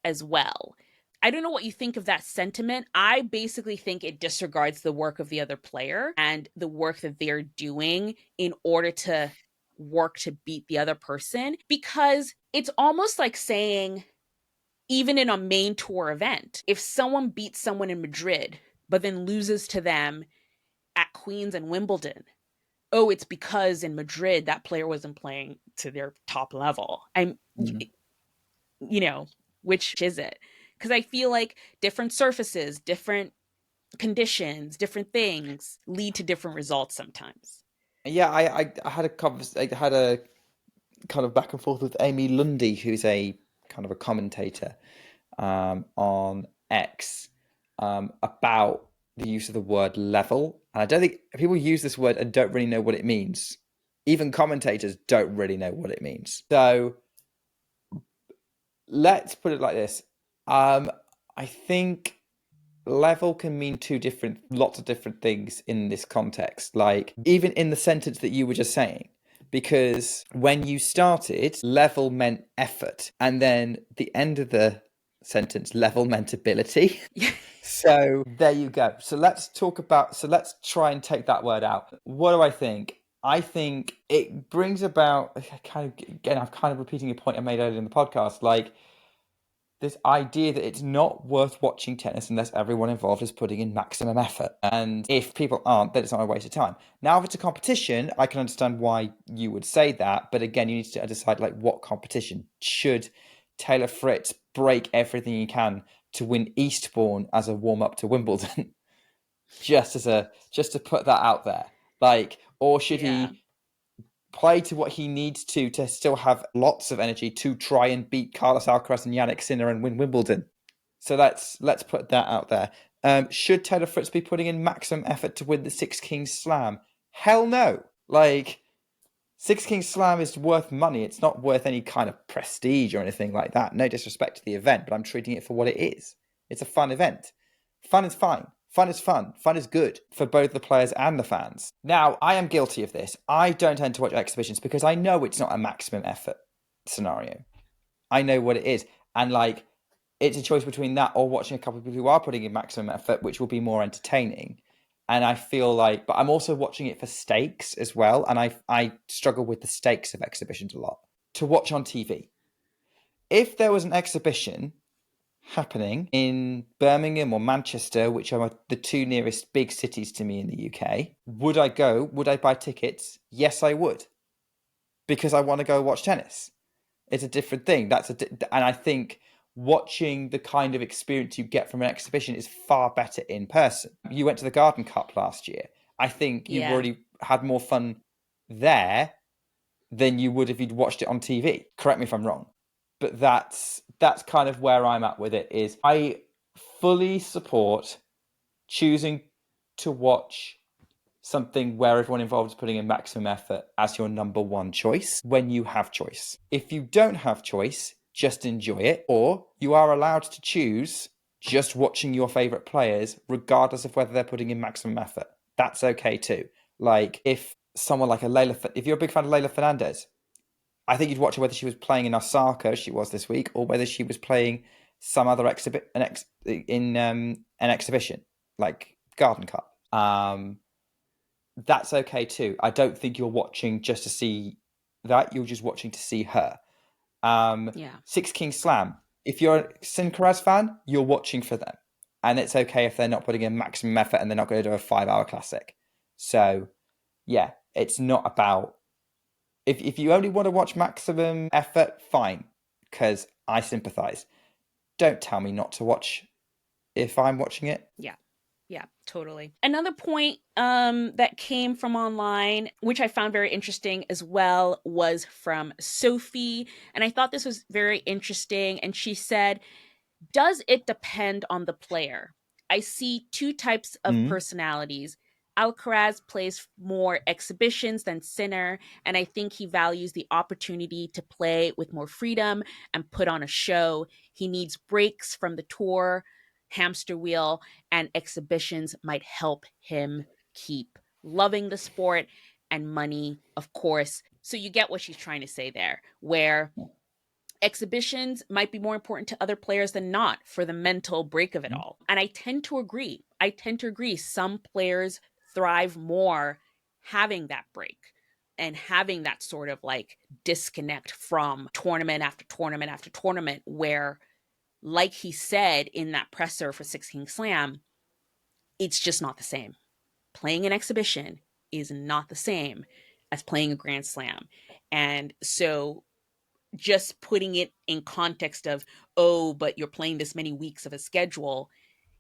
Speaker 1: as well. I don't know what you think of that sentiment. I basically think it disregards the work of the other player and the work that they're doing in order to work to beat the other person, because it's almost like saying, even in a main tour event, if someone beats someone in Madrid, but then loses to them at Queens and Wimbledon, oh, it's because in Madrid that player wasn't playing to their top level. Which is it? Because I feel like different surfaces, different conditions, different things lead to different results sometimes.
Speaker 2: Yeah, I had I had a kind of back and forth with Amy Lundy, who's a kind of a commentator on X, about the use of the word level. And I don't think people use this word and don't really know what it means. Even commentators don't really know what it means. So let's put it like this. I think level can mean lots of different things in this context. Like, even in the sentence that you were just saying, because when you started, level meant effort. And then the end of the sentence, level meant ability. So there you go. So let's try and take that word out. What do I think? I think it brings about, I'm kind of repeating a point I made earlier in the podcast, like this idea that it's not worth watching tennis unless everyone involved is putting in maximum effort. And if people aren't, then it's not a waste of time. Now, if it's a competition, I can understand why you would say that. But again, you need to decide, like, what competition should Taylor Fritz break everything he can to win Eastbourne as a warm up to Wimbledon? just to put that out there. Like, or should he play to what he needs to still have lots of energy to try and beat Carlos Alcaraz and Yannick Sinner and win Wimbledon? So let's put that out there. Should Taylor Fritz be putting in maximum effort to win the Six Kings Slam? Hell no. Like, Six Kings Slam is worth money. It's not worth any kind of prestige or anything like that. No disrespect to the event, but I'm treating it for what it is. It's a fun event. Fun is fine. Fun is fun. Fun is good for both the players and the fans. Now, I am guilty of this. I don't tend to watch exhibitions because I know it's not a maximum effort scenario. I know what it is. And like, it's a choice between that or watching a couple of people who are putting in maximum effort, which will be more entertaining. And I feel like, but I'm also watching it for stakes as well. And I struggle with the stakes of exhibitions a lot. To watch on TV. If there was an exhibition happening in Birmingham or Manchester, which are the two nearest big cities to me in the UK, would I go? Would I buy tickets? Yes, I would. Because I want to go watch tennis. It's a different thing. And I think watching the kind of experience you get from an exhibition is far better in person. You went to the Garden Cup last year. I think you've already had more fun there than you would if you'd watched it on TV. Correct me if I'm wrong. But that's kind of where I'm at with it. Is I fully support choosing to watch something where everyone involved is putting in maximum effort as your number one choice when you have choice. If you don't have choice, just enjoy it, or you are allowed to choose just watching your favorite players regardless of whether they're putting in maximum effort. That's okay too. Like, if someone like if you're a big fan of Leylah Fernandez, I think you'd watch her whether she was playing in Osaka, she was this week, or whether she was playing some other an exhibition like Garden Cup. That's okay too. I don't think you're watching just to see that. You're just watching to see her. Six Kings Slam. If you're a Sinkaraz fan, you're watching for them. And it's okay if they're not putting in maximum effort and they're not going to do a 5-hour classic. So, yeah, it's not about... If you only want to watch maximum effort, fine, because I sympathise. Don't tell me not to watch if I'm watching it.
Speaker 1: Yeah, totally. Another point that came from online, which I found very interesting as well, was from Sophie. And I thought this was very interesting. And she said, does it depend on the player? I see two types of personalities. Alcaraz plays more exhibitions than Sinner, and I think he values the opportunity to play with more freedom and put on a show. He needs breaks from the tour, hamster wheel, and exhibitions might help him keep loving the sport and money, of course. So you get what she's trying to say there, where exhibitions might be more important to other players than not for the mental break of it all. And I tend to agree. Some players thrive more having that break and having that sort of like disconnect from tournament after tournament after tournament, where, like he said in that presser for Six King Slam, it's just not the same. Playing an exhibition is not the same as playing a Grand Slam. And so just putting it in context of, oh, but you're playing this many weeks of a schedule,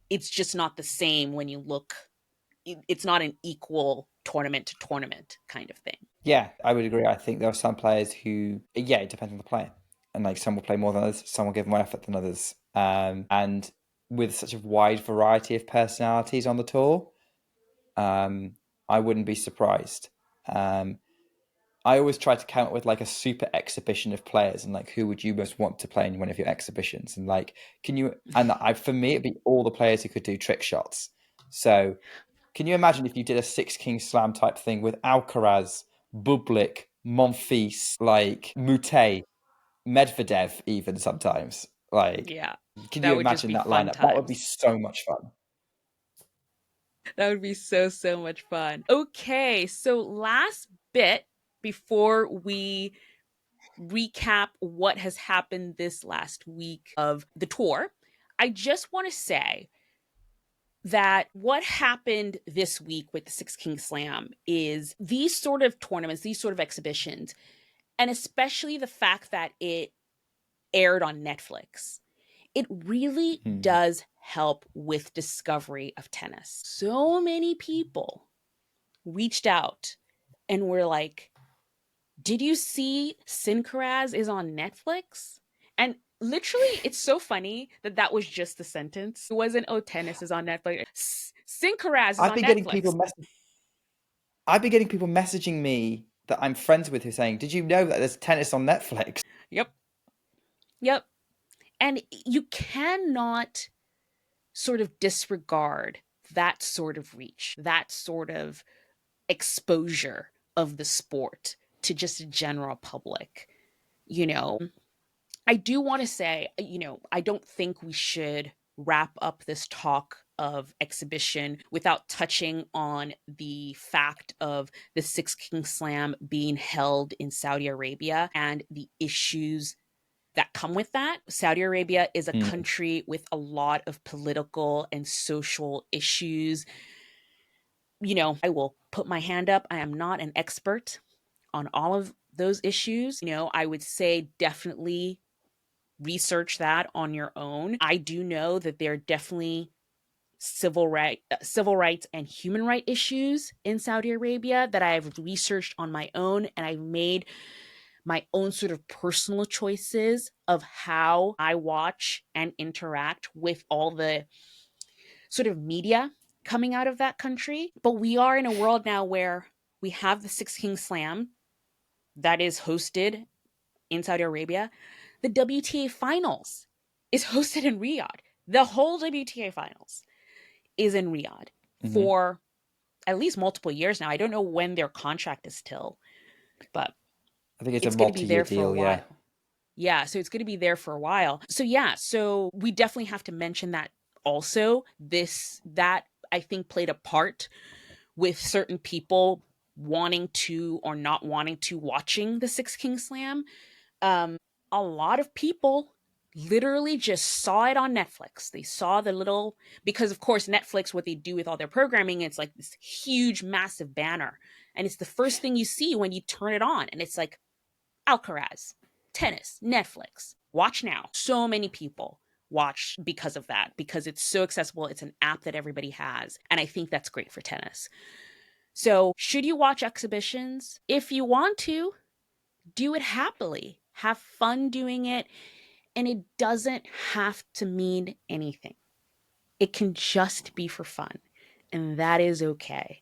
Speaker 1: it's just not the same when you look, it's not an equal tournament to tournament kind of thing.
Speaker 2: Yeah, I would agree. I think there are some players who, yeah, it depends on the player. And like, some will play more than others, some will give more effort than others. And with such a wide variety of personalities on the tour, I wouldn't be surprised. I always try to come up with like a super exhibition of players and like, who would you most want to play in one of your exhibitions? And like, for me, it'd be all the players who could do trick shots. So can you imagine if you did a Six King Slam type thing with Alcaraz, Bublik, Monfils, like Mute, Medvedev, even sometimes? Like,
Speaker 1: Yeah,
Speaker 2: can you
Speaker 1: that would just
Speaker 2: imagine
Speaker 1: be
Speaker 2: that
Speaker 1: fun
Speaker 2: lineup? That would be
Speaker 1: times.
Speaker 2: so much fun.
Speaker 1: That would be so, so much fun. Okay, so last bit before we recap what has happened this last week of the tour, I just want to say that what happened this week with the Six King Slam is these sort of tournaments, these sort of exhibitions, and especially the fact that it aired on Netflix. It really does help with discovery of tennis. So many people reached out and were like, did you see Sinkaraz is on Netflix? And literally, it's so funny that that was just the sentence. It wasn't, oh, tennis is on Netflix. Sinkaraz is
Speaker 2: I've
Speaker 1: on
Speaker 2: been getting
Speaker 1: Netflix.
Speaker 2: I've been getting people messaging me that I'm friends with who are saying, "Did you know that there's tennis on Netflix?"
Speaker 1: Yep. Yep. And you cannot sort of disregard that sort of reach, that sort of exposure of the sport to just a general public. You know, I do want to say, I don't think we should wrap up this talk of exhibition without touching on the fact of the Six King Slam being held in Saudi Arabia and the issues that come with that. Saudi Arabia is a country with a lot of political and social issues. I will put my hand up. I am not an expert on all of those issues. I would say definitely research that on your own. I do know that there are definitely civil rights and human rights issues in Saudi Arabia that I've researched on my own, and I've made my own sort of personal choices of how I watch and interact with all the sort of media coming out of that country. But we are in a world now where we have the Six King Slam that is hosted in Saudi Arabia. The WTA finals is hosted in Riyadh. The whole WTA finals is in Riyadh for at least multiple years now. I don't know when their contract is till, but
Speaker 2: I think it's a
Speaker 1: it's going to be
Speaker 2: multi-year
Speaker 1: there for a
Speaker 2: deal, yeah.
Speaker 1: while. Yeah, so it's going to be there for a while. So yeah, so we definitely have to mention that also. That I think played a part with certain people wanting to or not wanting to watching the Six King Slam. A lot of people literally just saw it on Netflix. They saw the little, because of course Netflix, what they do with all their programming, it's like this huge, massive banner. And it's the first thing you see when you turn it on. And it's like Alcaraz, tennis, Netflix, watch now. So many people watch because of that, because it's so accessible. It's an app that everybody has. And I think that's great for tennis. So should you watch exhibitions? If you want to, do it happily. Have fun doing it. And it doesn't have to mean anything. It can just be for fun. And that is okay.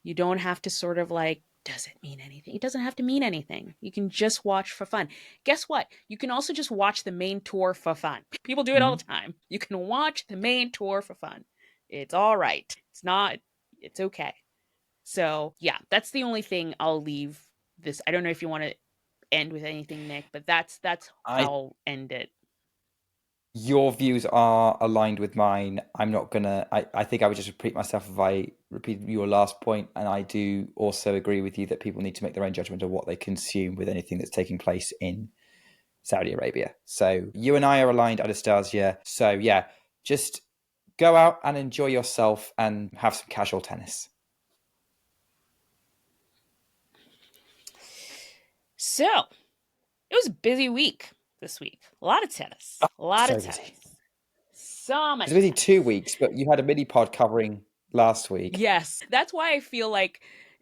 Speaker 1: You don't have to sort of like, does it mean anything? It doesn't have to mean anything. You can just watch for fun. Guess what? You can also just watch the main tour for fun. People do it all the time. You can watch the main tour for fun. It's all right. It's okay. So, yeah, that's the only thing I'll leave this. I don't know if you want to end with anything, Nick, but that's how
Speaker 2: I
Speaker 1: I'll end it.
Speaker 2: Your views are aligned with mine. I'm not gonna. I think I would just repeat myself if I repeat your last point, and I do also agree with you that people need to make their own judgment of what they consume with anything that's taking place in Saudi Arabia. So you and I are aligned, Anastasia. So yeah, just go out and enjoy yourself and have some casual tennis.
Speaker 1: So, it was a busy week this week. A lot of tennis. A lot of
Speaker 2: So
Speaker 1: tennis.
Speaker 2: busy.
Speaker 1: So
Speaker 2: It's
Speaker 1: much
Speaker 2: busy
Speaker 1: tennis.
Speaker 2: 2 weeks, but you had a mini pod covering last week.
Speaker 1: Yes. That's why I feel like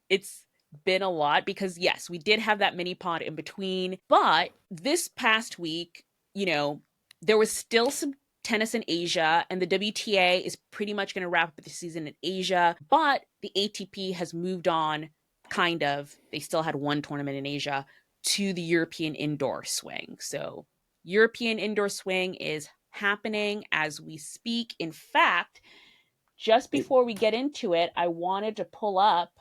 Speaker 1: it's been a lot because, yes, we did have that mini pod in between. But this past week, there was still some tennis in Asia, and the WTA is pretty much going to wrap up the season in Asia. But the ATP has moved on, kind of. They still had one tournament in Asia to the European indoor swing. So, European indoor swing is happening as we speak. In fact, just before we get into it, I wanted to pull up,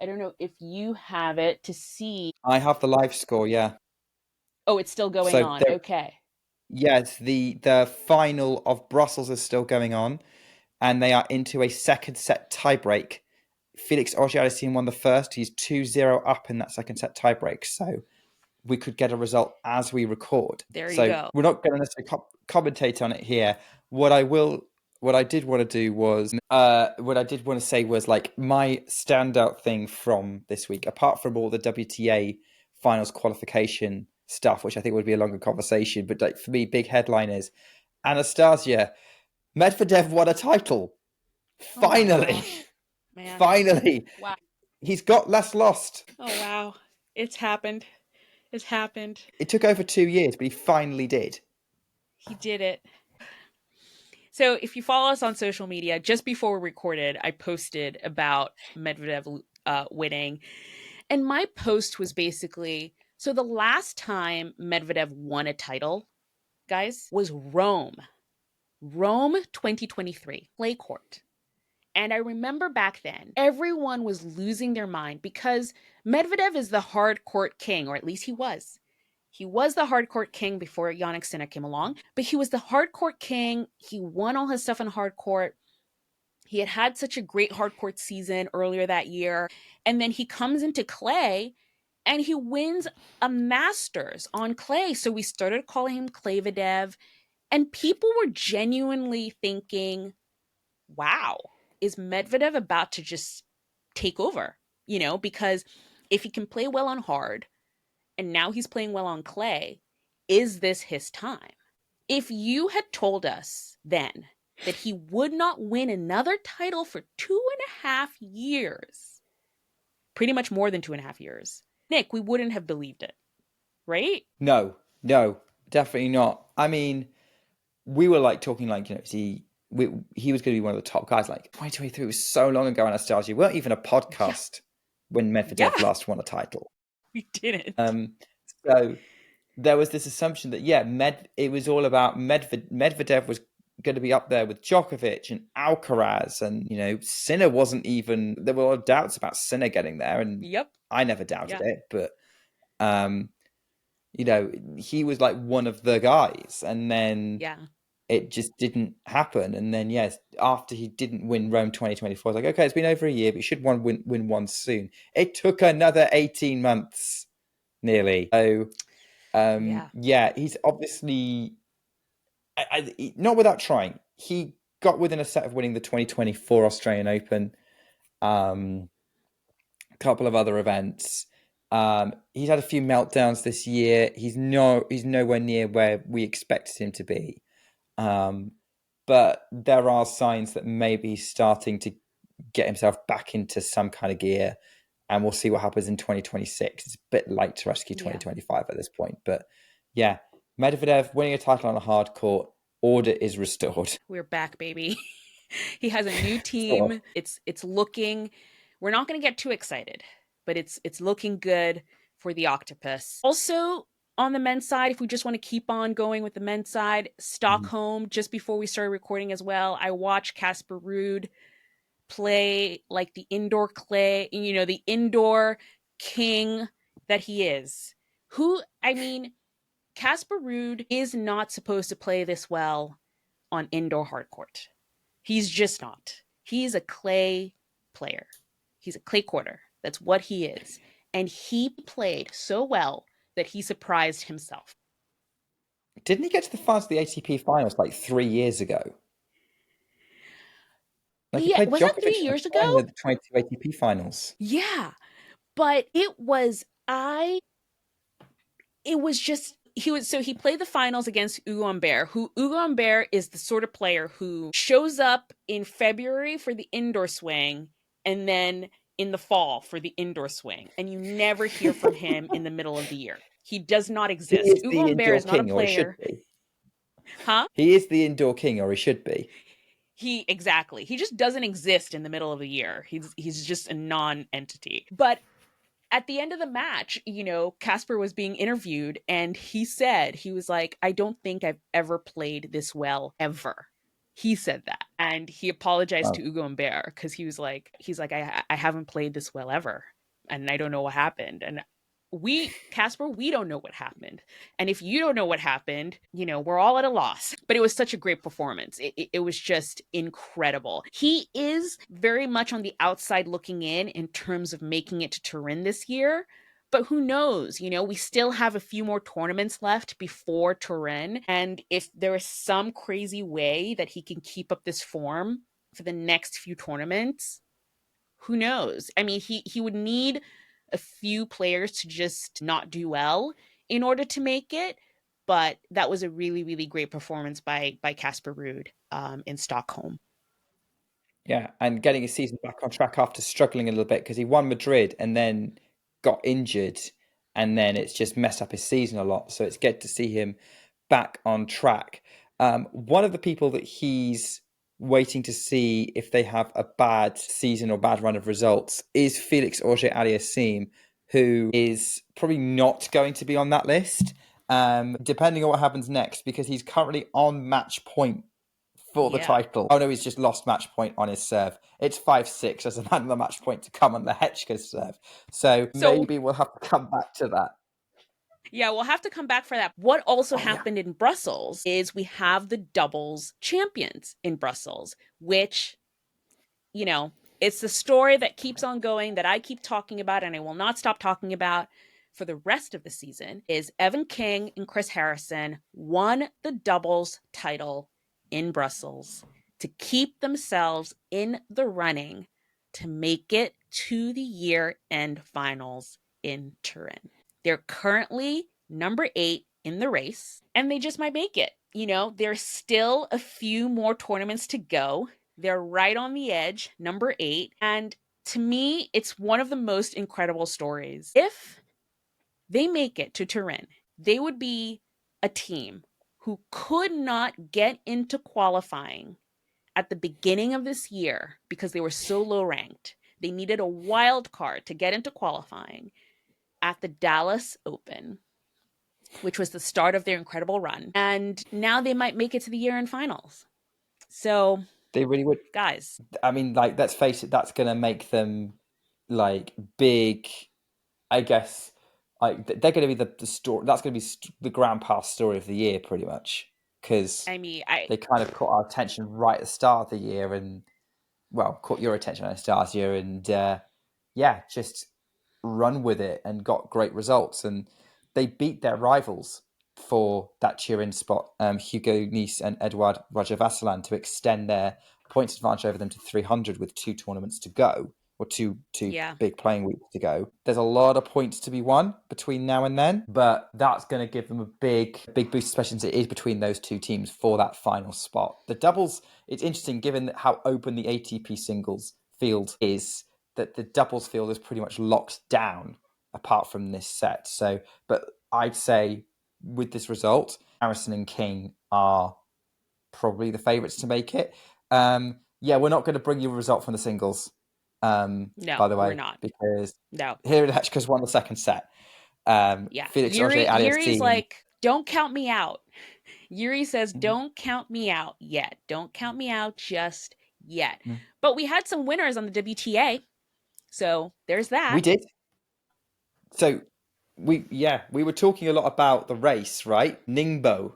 Speaker 1: I don't know if you have it to see.
Speaker 2: I have the live score, yeah.
Speaker 1: Oh, it's still going
Speaker 2: So
Speaker 1: on.
Speaker 2: there,
Speaker 1: Okay.
Speaker 2: yes, the final of Brussels is still going on, and they are into a second set tiebreak. Felix Auger-Aliassime won the first. He's 2-0 up in that second set tiebreak. So we could get a result as we record.
Speaker 1: There you
Speaker 2: So
Speaker 1: go.
Speaker 2: we're not going to necessarily commentate on it here. What I did want to do was, what I did want to say was like my standout thing from this week, apart from all the WTA finals qualification stuff, which I think would be a longer conversation. But like for me, big headline is Anastasia Medvedev won a title.
Speaker 1: Oh my
Speaker 2: Finally,
Speaker 1: gosh, man.
Speaker 2: finally,
Speaker 1: Wow.
Speaker 2: he's got less lost.
Speaker 1: Oh wow. It's happened. It's happened.
Speaker 2: It took over 2 years, but he finally did.
Speaker 1: He did it. So if you follow us on social media, just before we recorded, I posted about Medvedev winning. And my post was basically, so the last time Medvedev won a title, guys, was Rome. Rome 2023, clay court. And I remember back then, everyone was losing their mind because Medvedev is the hard court king, or at least he was. He was the hard court king before Jannik Sinner came along, but he was the hard court king. He won all his stuff in hard court. He had such a great hard court season earlier that year. And then he comes into clay and he wins a Masters on clay. So we started calling him Clayvedev. And people were genuinely thinking, wow, is Medvedev about to just take over? You know, because if he can play well on hard and now he's playing well on clay, is this his time? If you had told us then that he would not win another title for 2.5 years, pretty much more than 2.5 years, Nick, we wouldn't have believed it, right?
Speaker 2: No, definitely not. I mean, we were like talking like, he was going to be one of the top guys. Like 2023 was so long ago, Anastasia. We weren't even a
Speaker 1: Yeah.
Speaker 2: podcast when
Speaker 1: Yeah,
Speaker 2: Medvedev last won a title.
Speaker 1: we didn't.
Speaker 2: So there was this assumption that it was all about Medvedev was going to be up there with Djokovic and Alcaraz, and Sinner wasn't even. There were a lot of doubts about Sinner getting there, and
Speaker 1: Yep.
Speaker 2: I never doubted
Speaker 1: Yeah.
Speaker 2: it, but he was like one of the guys, and then
Speaker 1: Yeah.
Speaker 2: it just didn't happen. And then yes, after he didn't win Rome 2024, I was like, okay, it's been over a year, but he should win one soon. It took another 18 months nearly. So
Speaker 1: Yeah.
Speaker 2: he's obviously not without trying. He got within a set of winning the 2024 Australian Open, a couple of other events. He's had a few meltdowns this year. He's nowhere near where we expected him to be. But there are signs that maybe he's starting to get himself back into some kind of gear, and we'll see what happens in 2026. It's a bit late to rescue
Speaker 1: Yeah.
Speaker 2: 2025 at this point, but yeah, Medvedev winning a title on a hard court, order is restored.
Speaker 1: We're back, baby. He has a new
Speaker 2: Sure.
Speaker 1: team. It's looking, we're not going to get too excited, but it's looking good for the Octopus. Also, on the men's side, if we just want to keep on going with the men's side, Stockholm, just before we started recording as well, I watched Casper Ruud play like the indoor clay, the indoor king that he is. Casper Ruud is not supposed to play this well on indoor hard court. He's just not. He's a clay player. He's a clay quarter. That's what he is. And he played so well that he surprised himself.
Speaker 2: Didn't he get to the finals of the ATP finals like 3 years ago? Like he
Speaker 1: Yeah,
Speaker 2: played
Speaker 1: was that
Speaker 2: Djokovic
Speaker 1: 3 years ago?
Speaker 2: in the 22 ATP finals.
Speaker 1: Yeah. But he played the finals against Hugo Humbert, who Hugo Humbert is the sort of player who shows up in February for the indoor swing and then in the fall for the indoor swing, and you never hear from him in the middle of the year. He does not
Speaker 2: He
Speaker 1: exist.
Speaker 2: is
Speaker 1: Hugo
Speaker 2: the
Speaker 1: Humbert
Speaker 2: indoor
Speaker 1: is not a
Speaker 2: king, or he should
Speaker 1: player.
Speaker 2: be.
Speaker 1: Huh?
Speaker 2: He is the indoor king, or he should be.
Speaker 1: Exactly. He just doesn't exist in the middle of the year. He's just a non-entity. But at the end of the match, Casper was being interviewed and he was like, I don't think I've ever played this well ever. He said that. And he apologized to Hugo Humbert because he's like, I haven't played this well ever. And I don't know what happened. And Casper, we don't know what happened. And if you don't know what happened, we're all at a loss. But it was such a great performance. It was just incredible. He is very much on the outside looking in terms of making it to Turin this year. But who knows? We still have a few more tournaments left before Turin. And if there is some crazy way that he can keep up this form for the next few tournaments, who knows? I mean, he would need a few players to just not do well in order to make it. But that was a really, really great performance by Casper Ruud in Stockholm.
Speaker 2: Yeah, and getting his season back on track after struggling a little bit because he won Madrid and then got injured, and then it's just messed up his season a lot. So it's good to see him back on track. One of the people that he's waiting to see if they have a bad season or bad run of results is Felix Auger-Aliassime, who is probably not going to be on that list, depending on what happens next, because he's currently on match point for the
Speaker 1: Yeah.
Speaker 2: title. Oh no, he's just lost match point on his serve. It's 5-6 as a man on the match point to come on the Hechka's serve. So
Speaker 1: So
Speaker 2: maybe we'll have to come back to that.
Speaker 1: yeah, we'll have to come back for that. What also
Speaker 2: Oh yeah.
Speaker 1: happened in Brussels is we have the doubles champions in Brussels, which, you know, it's the story that keeps on going that I keep talking about and I will not stop talking about for the rest of the season is Evan King and Chris Harrison won the doubles title in Brussels to keep themselves in the running to make it to the year-end finals in Turin. They're currently number 8 in the race, and they just might make it. You know, there's still a few more tournaments to go. They're right on the edge, number 8. And to me, it's one of the most incredible stories. If they make it to Turin, they would be a team who could not get into qualifying at the beginning of this year because they were so low ranked. They needed a wild card to get into qualifying at the Dallas Open, which was the start of their incredible run. And now they might make it to the year end finals. So,
Speaker 2: They really would.
Speaker 1: guys,
Speaker 2: I mean, like, let's face it, that's going to make them like big. I guess like they're going to be the story. That's going to be the Grand Pass story of the year, pretty much, because
Speaker 1: I mean, I
Speaker 2: they kind of caught our attention right at the start of the year, and well, caught your attention at the start of the year, and yeah, just run with it and got great results. And they beat their rivals for that Turin spot, Hugo Nice and Edouard Rajavasalan, to extend their points advantage over them to 300 with 2 tournaments to go, or two
Speaker 1: yeah,
Speaker 2: big playing weeks to go. There's a lot of points to be won between now and then, but that's going to give them a big boost, especially since it is between those two teams for that final spot. The doubles, it's interesting given how open the ATP singles field is, that the doubles field is pretty much locked down apart from this set. So, but I'd say with this result, Harrison and King are probably the favourites to make it. Yeah, we're not going to bring you a result from the singles,
Speaker 1: no,
Speaker 2: by the
Speaker 1: we're
Speaker 2: way,
Speaker 1: not.
Speaker 2: because
Speaker 1: No,
Speaker 2: here at Hechka's won the second set.
Speaker 1: yeah.
Speaker 2: Felix
Speaker 1: Yuri's
Speaker 2: Auger-Aliassime.
Speaker 1: like, don't count me out. Yuri says,
Speaker 2: Mhm.
Speaker 1: don't count me out yet. Don't count me out just yet.
Speaker 2: Mhm.
Speaker 1: But we had some winners on the WTA. So there's
Speaker 2: We
Speaker 1: that.
Speaker 2: did. So we were talking a lot about the race, right? Ningbo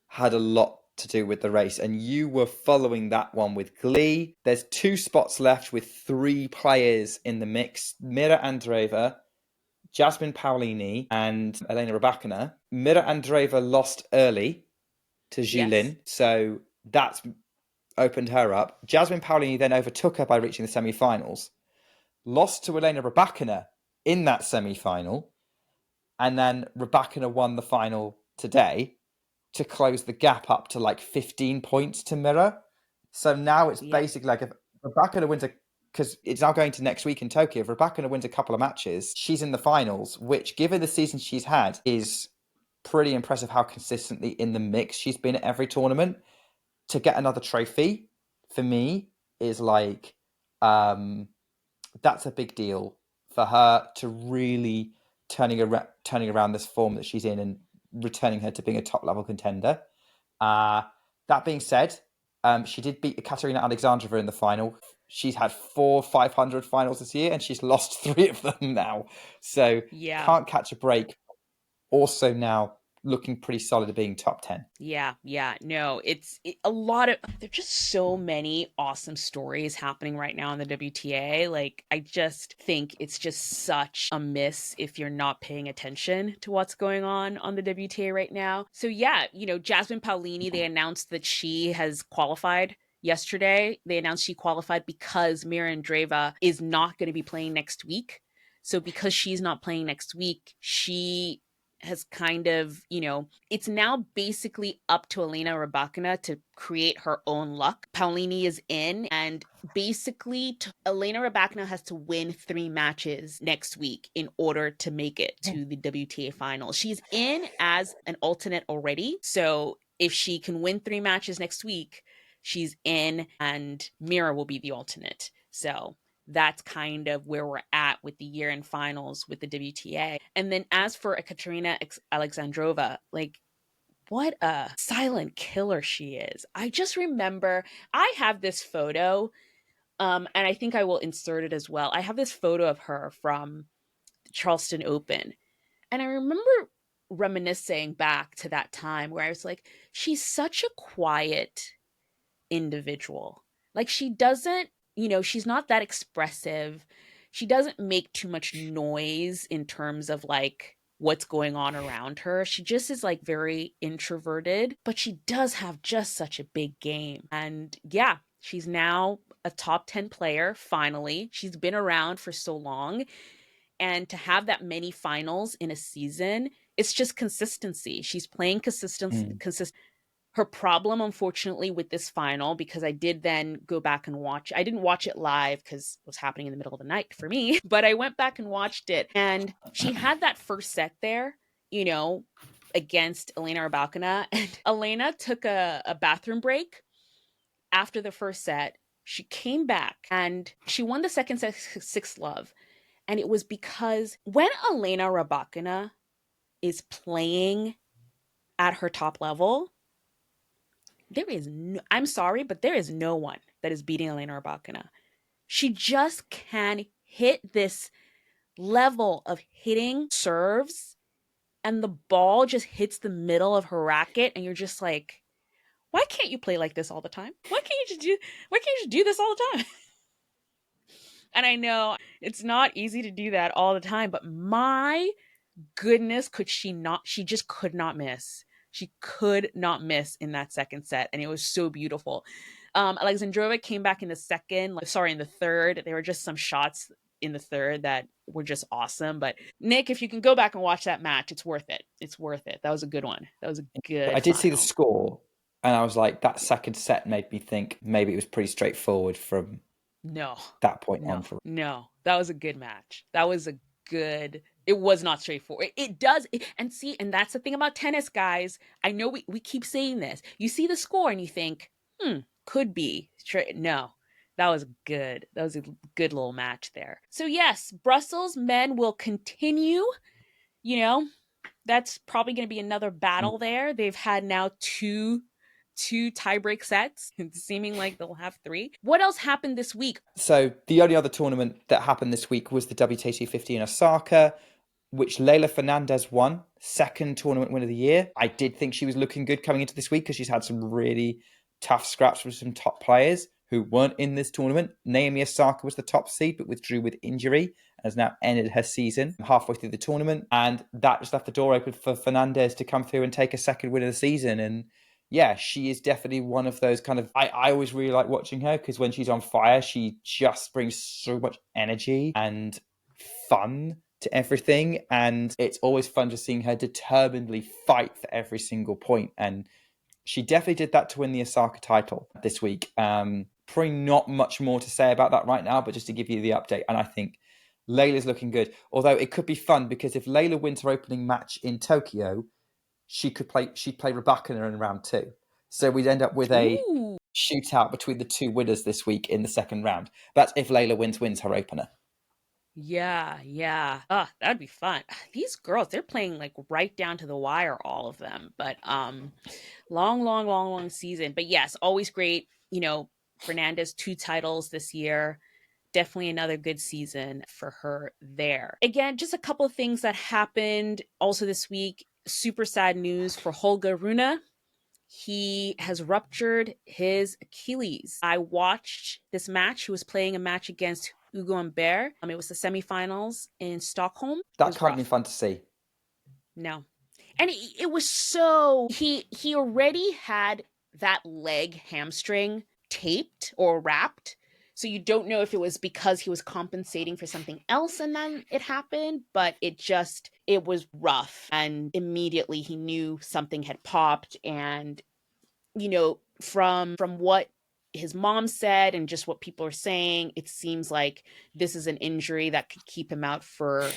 Speaker 2: had a lot to do with the race, and you were following that one with glee. There's 2 spots left with 3 players in the mix: Mira Andreeva, Jasmine Paolini, and Elena Rybakina. Mira Andreeva lost early to
Speaker 1: Yes.
Speaker 2: Zhilin, so that's opened her up. Jasmine Paolini then overtook her by reaching the semi-finals, lost to Elena Rybakina in that semi-final, and then Rybakina won the final today to close the gap up to like 15 points to Mirror. So now it's
Speaker 1: Yep.
Speaker 2: basically like if Rybakina wins because it's now going to next week in Tokyo. If Rybakina wins a couple of matches, she's in the finals, which, given the season she's had, is pretty impressive how consistently in the mix she's been at every tournament. To get another trophy, for me, is like, that's a big deal for her to really turning around this form that she's in and returning her to being a top level contender. Uh, that being said, she did beat Katerina Alexandrova in the final. She's had 4 500 finals this year, and she's lost 3 of them now. So
Speaker 1: Yeah.
Speaker 2: can't catch a break. Also now looking pretty solid at being top 10.
Speaker 1: Yeah, yeah. No, a lot of there's just so many awesome stories happening right now in the WTA. Like I just think it's just such a miss if you're not paying attention to what's going on the WTA right now. So yeah, Jasmine Paolini, they announced that she has qualified yesterday. They announced she qualified because Mira Andreeva is not going to be playing next week. So because she's not playing next week, she has kind of, it's now basically up to Elena Rybakina to create her own luck. Paolini is in, and basically Elena Rybakina has to win 3 matches next week in order to make it to the WTA final. She's in as an alternate already. So if she can win 3 matches next week, she's in, and Mira will be the alternate. So that's kind of where we're at with the year-end finals with the WTA. And then as for Ekaterina Alexandrova, like, what a silent killer she is. I just remember I have this photo, and I think I will insert it as well. I have this photo of her from the Charleston Open, and I remember reminiscing back to that time where I was like, she's such a quiet individual. Like, she doesn't, she's not that expressive. She doesn't make too much noise in terms of like what's going on around her. She just is like very introverted, but she does have just such a big game. And yeah, she's now a top 10 player finally. She's been around for so long, and to have that many finals in a season, it's just consistency. She's playing consistent. Her problem, unfortunately, with this final, because I did then go back and watch, I didn't watch it live because it was happening in the middle of the night for me, but I went back and watched it. And she had that first set there, against Elena Rybakina. And Elena took a bathroom break after the first set. She came back and she won the second set 6-love. And it was because when Elena Rybakina is playing at her top level, I'm sorry, but there is no one that is beating Elena Rybakina. She just can hit this level of hitting serves, and the ball just hits the middle of her racket, and you're just like, why can't you play like this all the time? Why can't you just do this all the time? And I know it's not easy to do that all the time, but my goodness, she just could not miss. She could not miss in that second set, and it was so beautiful. Alexandrova came back in the third. There were just some shots in the third that were just awesome. But Nick, if you can go back and watch that match, it's worth it. It's worth it. That was a good one. That was a
Speaker 2: I
Speaker 1: good
Speaker 2: did see the
Speaker 1: final.
Speaker 2: score, and I was like, that second set made me think maybe it was pretty straightforward from
Speaker 1: No,
Speaker 2: that point on.
Speaker 1: no, no. That was a good match. It was not straightforward. It does. And that's the thing about tennis, guys. I know we keep saying this. You see the score and you think, could be. No, that was good. That was a good little match there. So, yes, Brussels men will continue. That's probably going to be another battle there. They've had now two tiebreak sets. It's seeming like they'll have 3. What else happened this week?
Speaker 2: So the only other tournament that happened this week was the WTA 250 in Osaka, which Leylah Fernandez won, second tournament win of the year. I did think she was looking good coming into this week because she's had some really tough scraps with some top players who weren't in this tournament. Naomi Osaka was the top seed, but withdrew with injury and has now ended her season halfway through the tournament. And that just left the door open for Fernandez to come through and take a second win of the season. And yeah, she is definitely one of those kind of... I always really like watching her because when she's on fire, she just brings so much energy and fun to everything. And it's always fun just seeing her determinedly fight for every single point. And she definitely did that to win the Osaka title this week. Probably not much more to say about that right now, but just to give you the update. And I think Leylah's looking good. Although it could be fun because if Leylah wins her opening match in Tokyo, she'd play Rybakina in round 2. So we'd end up with a shootout between the 2 winners this week in the second round. That's if Leylah wins her opener.
Speaker 1: Yeah. That'd be fun. These girls, they're playing like right down to the wire, all of them. But long season. But yes, always great. Fernandez 2 titles this year. Definitely another good season for her there. Again, just a couple of things that happened also this week. Super sad news for Holger Rune. He has ruptured his Achilles. I watched this match. He was playing a match against Hugo Humbert. It was the semifinals in Stockholm.
Speaker 2: That can't be fun to see.
Speaker 1: No. And it was so... He already had that leg hamstring taped or wrapped. So you don't know if it was because he was compensating for something else and then it happened, but it was rough. And immediately he knew something had popped. And, from what his mom said and just what people are saying, it seems like this is an injury that could keep him out for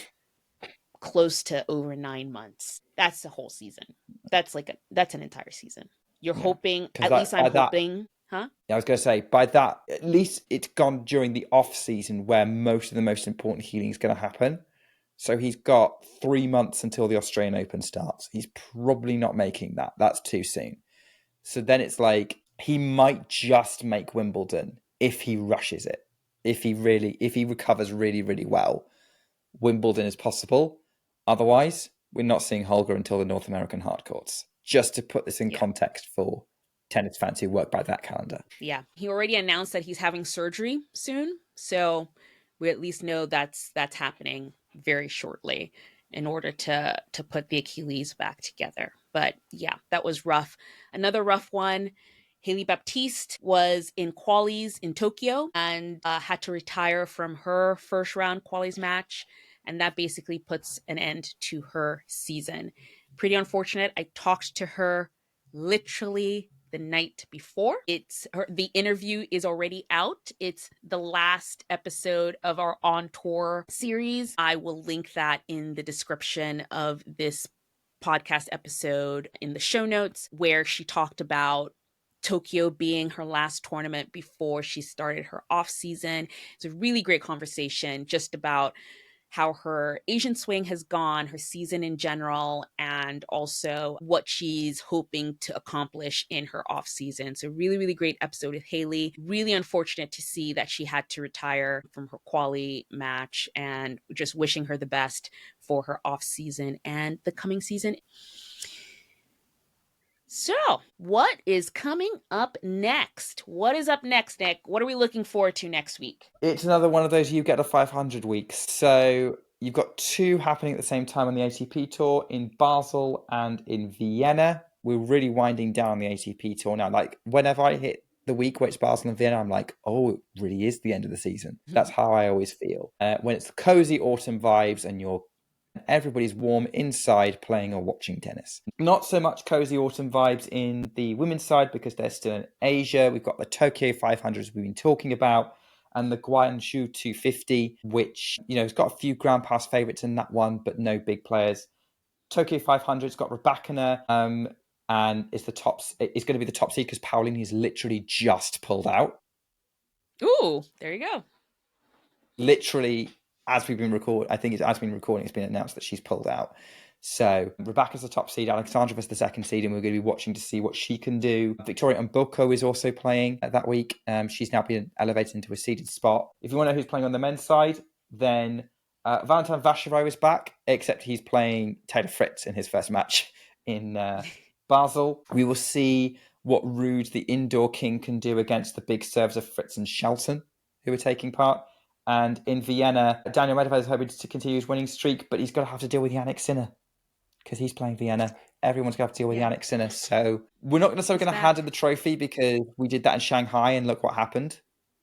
Speaker 1: close to over 9 months. That's the whole season. That's an entire season. You're
Speaker 2: Yeah,
Speaker 1: hoping,
Speaker 2: because
Speaker 1: at least I'm
Speaker 2: by that,
Speaker 1: hoping, huh?
Speaker 2: yeah, I was going to say, by that, at least it's gone during the off season where most of the most important healing is going to happen. So he's got 3 months until the Australian Open starts. He's probably not making that. That's too soon. So then it's like he might just make Wimbledon if he rushes it. If he recovers really, really well, Wimbledon is possible. Otherwise, we're not seeing Holger until the North American hard courts. Just to put this in
Speaker 1: Yeah.
Speaker 2: context for tennis fans who work by that calendar.
Speaker 1: Yeah. He already announced that he's having surgery soon. So we at least know that's happening very shortly in order to put the Achilles back together. But yeah, that was rough. Another rough one. Haley Baptiste was in qualies in Tokyo and had to retire from her first round qualies match. And that basically puts an end to her season. Pretty unfortunate. I talked to her literally the night before. The interview is already out. It's the last episode of our On Tour series. I will link that in the description of this podcast episode in the show notes, where she talked about Tokyo being her last tournament before she started her off season. It's a really great conversation just about how her Asian swing has gone, her season in general, and also what she's hoping to accomplish in her off season. So really, really great episode with Haley. Really unfortunate to see that she had to retire from her quali match, and just wishing her the best for her off season and the coming season. So, what is coming up next? What is up next, Nick? What are we looking forward to next week?
Speaker 2: It's another one of those you get a 500 weeks. So you've got two happening at the same time on the ATP Tour in Basel and in Vienna. We're really winding down the ATP Tour now. Like, whenever I hit the week where it's Basel and Vienna, I'm like, oh, it really is the end of the season. That's how I always feel. When it's cozy autumn vibes and everybody's warm inside playing or watching tennis. Not so much cozy autumn vibes in the women's side because they're still in Asia. We've got the Tokyo 500s we've been talking about, and the Guangzhou 250, which, has got a few Grand Pass favourites in that one, but no big players. Tokyo 500's got Rybakina, and it's going to be the top seed because Paolini has literally just pulled out.
Speaker 1: Ooh, there you go.
Speaker 2: Literally, as we've been recording, I think as we've been recording, it's been announced that she's pulled out. So Rebecca's the top seed, Alexandrova's the second seed, and we're going to be watching to see what she can do. Victoria Mboko is also playing that week. She's now been elevated into a seeded spot. If you want to know who's playing on the men's side, then Valentin Vacherot is back, except he's playing Taylor Fritz in his first match in Basel. We will see what Ruud, the indoor king, can do against the big serves of Fritz and Shelton, who are taking part. And in Vienna, Daniil Medvedev is hoping to continue his winning streak, but he's got to have to deal with Yannick Sinner because he's playing Vienna. Everyone's going to have to deal with Yannick Sinner. So we're not necessarily going to hand him the trophy because we did that in Shanghai and look what happened.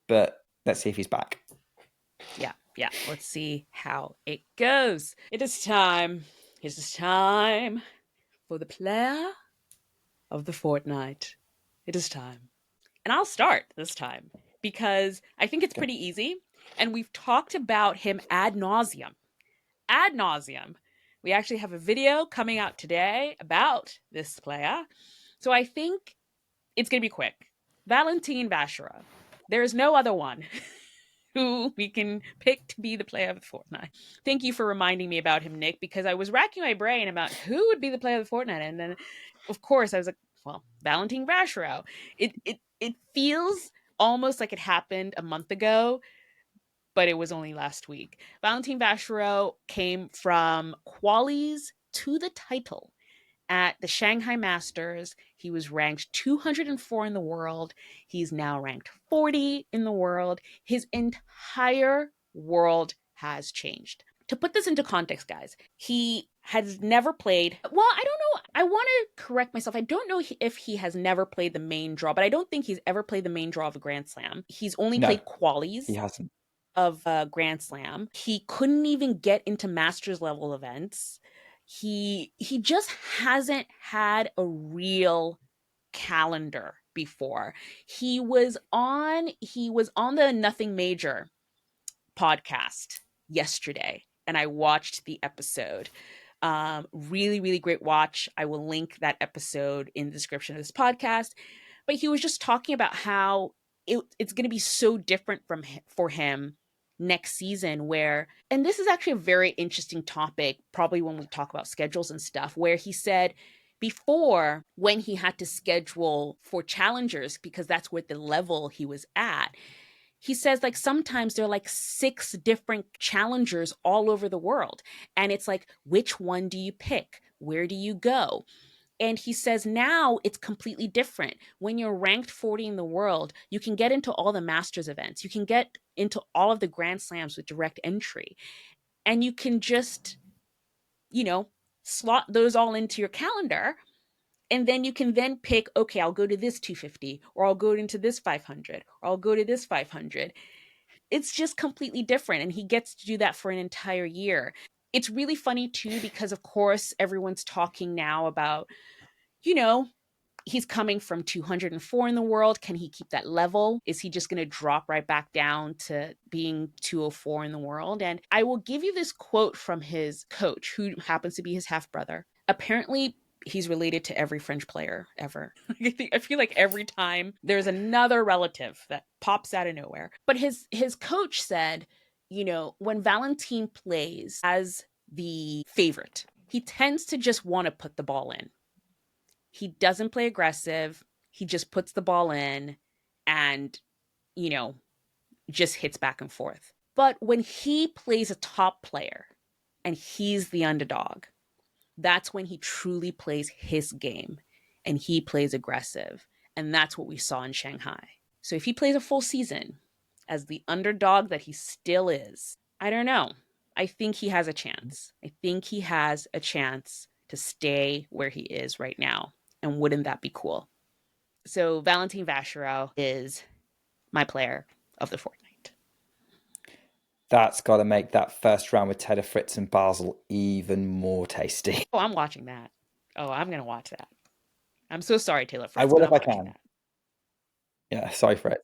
Speaker 2: But let's see if he's back.
Speaker 1: Yeah. Let's see how it goes. It is time. It is time for the player of the fortnight. It is time. And I'll start this time because I think it's pretty easy. And we've talked about him ad nauseum. Ad nauseum. We actually have a video coming out today about this player. So I think it's going to be quick. Valentin Vacherot. There is no other one who we can pick to be the player of the fortnight. Thank you for reminding me about him, Nick, because I was racking my brain about who would be the player of the fortnight. And then, of course, I was like, well, Valentin Vacherot. It feels almost like it happened a month ago, but it was only last week. Valentin Vacherot came from qualies to the title at the Shanghai Masters. He was ranked 204 in the world. He's now ranked 40 in the world. His entire world has changed. To put this into context, guys, he has never played. Well, I don't know. I want to correct myself. I don't know if he has never played the main draw, but I don't think he's ever played the main draw of a Grand Slam. He's only
Speaker 2: No,
Speaker 1: played
Speaker 2: he
Speaker 1: qualies
Speaker 2: hasn't.
Speaker 1: of a Grand Slam. He couldn't even get into Masters level events. He just hasn't had a real calendar before. He was on the Nothing Major podcast yesterday, and I watched the episode. Really, really great watch. I will link that episode in the description of this podcast. But he was just talking about how it's going to be so different for him next season, where, and this is actually a very interesting topic, probably when we talk about schedules and stuff, where he said before, when he had to schedule for challengers because that's what the level he was at, he says like sometimes there are like 6 different challengers all over the world, and it's like, which one do you pick, where do you go? And he says now it's completely different. When you're ranked 40 in the world, you can get into all the Masters events. You can get into all of the Grand Slams with direct entry. And you can just, slot those all into your calendar. And then you can then pick, okay, I'll go to this 250, or I'll go into this 500, or I'll go to this 500. It's just completely different. And he gets to do that for an entire year. It's really funny too, because of course, everyone's talking now about, you know, he's coming from 204 in the world. Can he keep that level? Is he just going to drop right back down to being 204 in the world? And I will give you this quote from his coach, who happens to be his half brother. Apparently, he's related to every French player ever. I feel like every time there's another relative that pops out of nowhere. But his coach said, when Valentin plays as the favorite, he tends to just want to put the ball in. He doesn't play aggressive. He just puts the ball in and, just hits back and forth. But when he plays a top player and he's the underdog, that's when he truly plays his game and he plays aggressive. And that's what we saw in Shanghai. So if he plays a full season as the underdog that he still is, I don't know. I think he has a chance. I think he has a chance to stay where he is right now. And wouldn't that be cool? So Valentin Vacherot is my player of the fortnight.
Speaker 2: That's got to make that first round with Taylor Fritz and Basel even more tasty.
Speaker 1: Oh, I'm watching that. Oh, I'm going to watch that. I'm so sorry, Taylor
Speaker 2: I
Speaker 1: Fritz,
Speaker 2: will
Speaker 1: but
Speaker 2: if
Speaker 1: I'm
Speaker 2: I
Speaker 1: watching
Speaker 2: can.
Speaker 1: that.
Speaker 2: Yeah, sorry for it.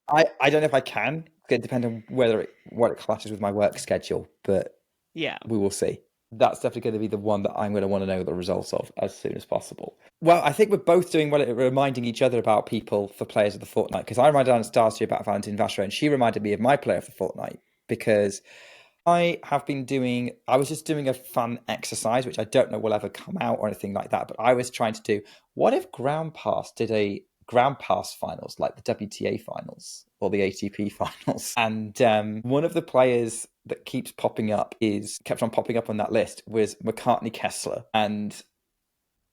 Speaker 2: I don't know if I can. It depends on what it clashes with my work schedule, but
Speaker 1: Yeah.
Speaker 2: we will see. That's definitely going to be the one that I'm going to want to know the results of as soon as possible. Well, I think we're both doing well at reminding each other about people for players of the fortnight, because I reminded Anastasia about Valentin Vacherot, and she reminded me of my player of the fortnight, because I was just doing a fun exercise, which I don't know will ever come out or anything like that, but I was trying to do, what if Ground Pass did a Ground Pass finals, like the WTA finals or the ATP finals? And one of the players that kept on popping up on that list was McCartney Kessler. And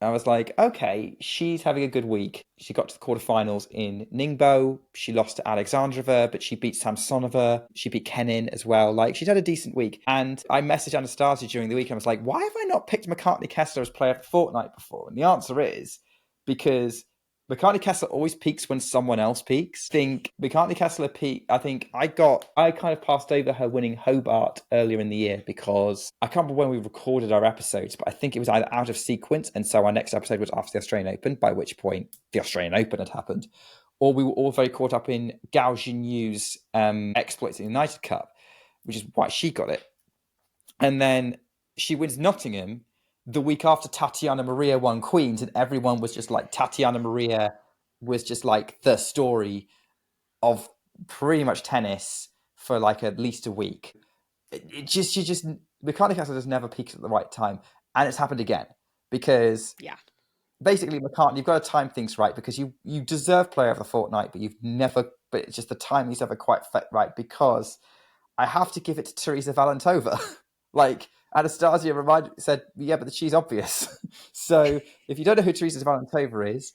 Speaker 2: I was like, okay, she's having a good week. She got to the quarterfinals in Ningbo. She lost to Alexandrova, but she beat Samsonova. She beat Kenin as well. Like, she'd had a decent week. And I messaged Anastasia during the week. And I was like, why have I not picked McCartney Kessler as player of the fortnight before? And the answer is because McCartney Kessler always peaks when someone else peaks. I think McCartney Kessler peaked. I think I kind of passed over her winning Hobart earlier in the year, because I can't remember when we recorded our episodes, but I think it was either out of sequence, and so our next episode was after the Australian Open, by which point the Australian Open had happened, or we were all very caught up in Gao Jinyu's exploits in the United Cup, which is why she got it. And then she wins Nottingham the week after Tatiana Maria won Queens, and everyone was just like, Tatiana Maria was just like the story of pretty much tennis for like at least a week. McCartney Kessler just never peaks at the right time, and it's happened again, because basically, McCartney, you've got to time things right, because you deserve player of the fortnight, but it's just the timing's never quite fit right, because I have to give it to Tereza Valentova. Like, Anastasia said, yeah, but she's obvious. So if you don't know who Tereza Valentova is,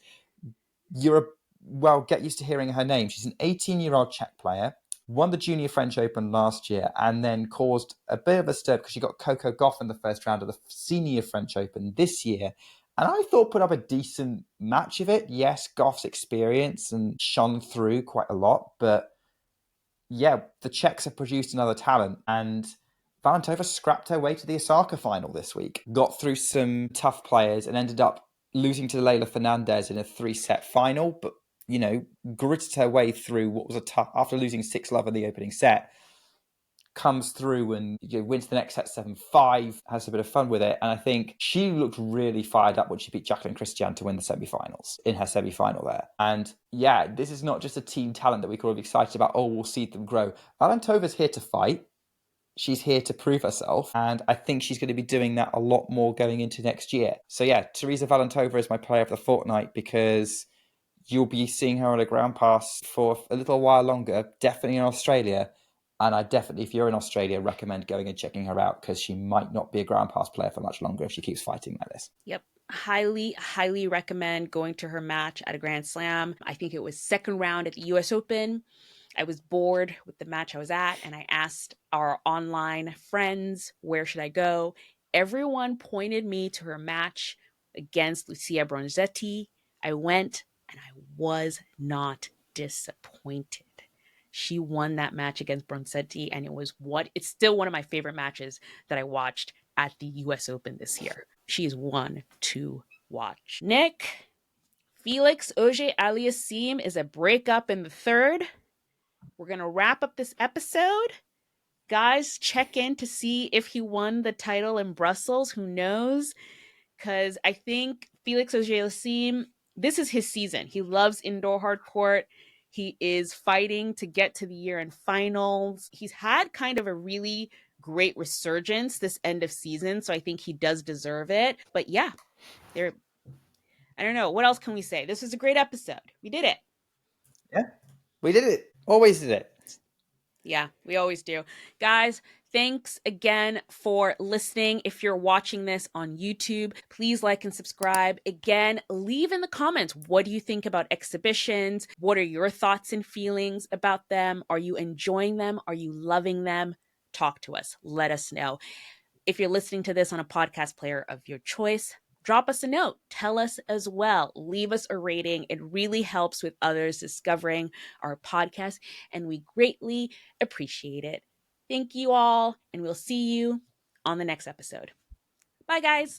Speaker 2: get used to hearing her name. She's an 18-year-old Czech player. won the Junior French Open last year, and then caused a bit of a stir because she got Coco Gauff in the first round of the Senior French Open this year. And I thought put up a decent match of it. Yes, Gauff's experience and shone through quite a lot, but yeah, the Czechs have produced another talent, and Valentova scrapped her way to the Osaka final this week. Got through some tough players and ended up losing to Leila Fernandez in a 3-set final, but gritted her way through what was a tough, after losing 6-love in the opening set, comes through and wins the next set 7-5, has a bit of fun with it. And I think she looked really fired up when she beat Jacqueline Christian to win the semi-finals, in her semi-final there. And yeah, this is not just a team talent that we could all be excited about, oh, we'll see them grow. Valentova's here to fight. She's here to prove herself, and I think she's going to be doing that a lot more going into next year. So yeah, Tereza Valentova is my player of the fortnight because you'll be seeing her on a ground pass for a little while longer, definitely in Australia. And I definitely, if you're in Australia, recommend going and checking her out because she might not be a ground pass player for much longer if she keeps fighting like this.
Speaker 1: Yep. Highly recommend going to her match at a Grand Slam. I think it was second round at the US Open. I was bored with the match I was at, and I asked our online friends, where should I go? Everyone pointed me to her match against Lucia Bronzetti. I went, and I was not disappointed. She won that match against Bronzetti, and it's still one of my favorite matches that I watched at the US Open this year. She is one to watch. Nick, Felix Auger-Aliassime is a breakup in the third. We're going to wrap up this episode. Guys, check in to see if he won the title in Brussels. Who knows? Because I think Felix Auger-Aliassime, this is his season. He loves indoor hard court. He is fighting to get to the year-end finals. He's had kind of a really great resurgence this end of season, so I think he does deserve it. But yeah, I don't know. What else can we say? This was a great episode. We did it.
Speaker 2: Yeah, we did it. Always did it.
Speaker 1: Yeah, we always do. Guys, thanks again for listening. If you're watching this on YouTube, please like and subscribe. Again, leave in the comments, what do you think about exhibitions? What are your thoughts and feelings about them? Are you enjoying them? Are you loving them? Talk to us. Let us know. If you're listening to this on a podcast player of your choice, drop us a note. Tell us as well. Leave us a rating. It really helps with others discovering our podcast, and we greatly appreciate it. Thank you all, and we'll see you on the next episode. Bye, guys.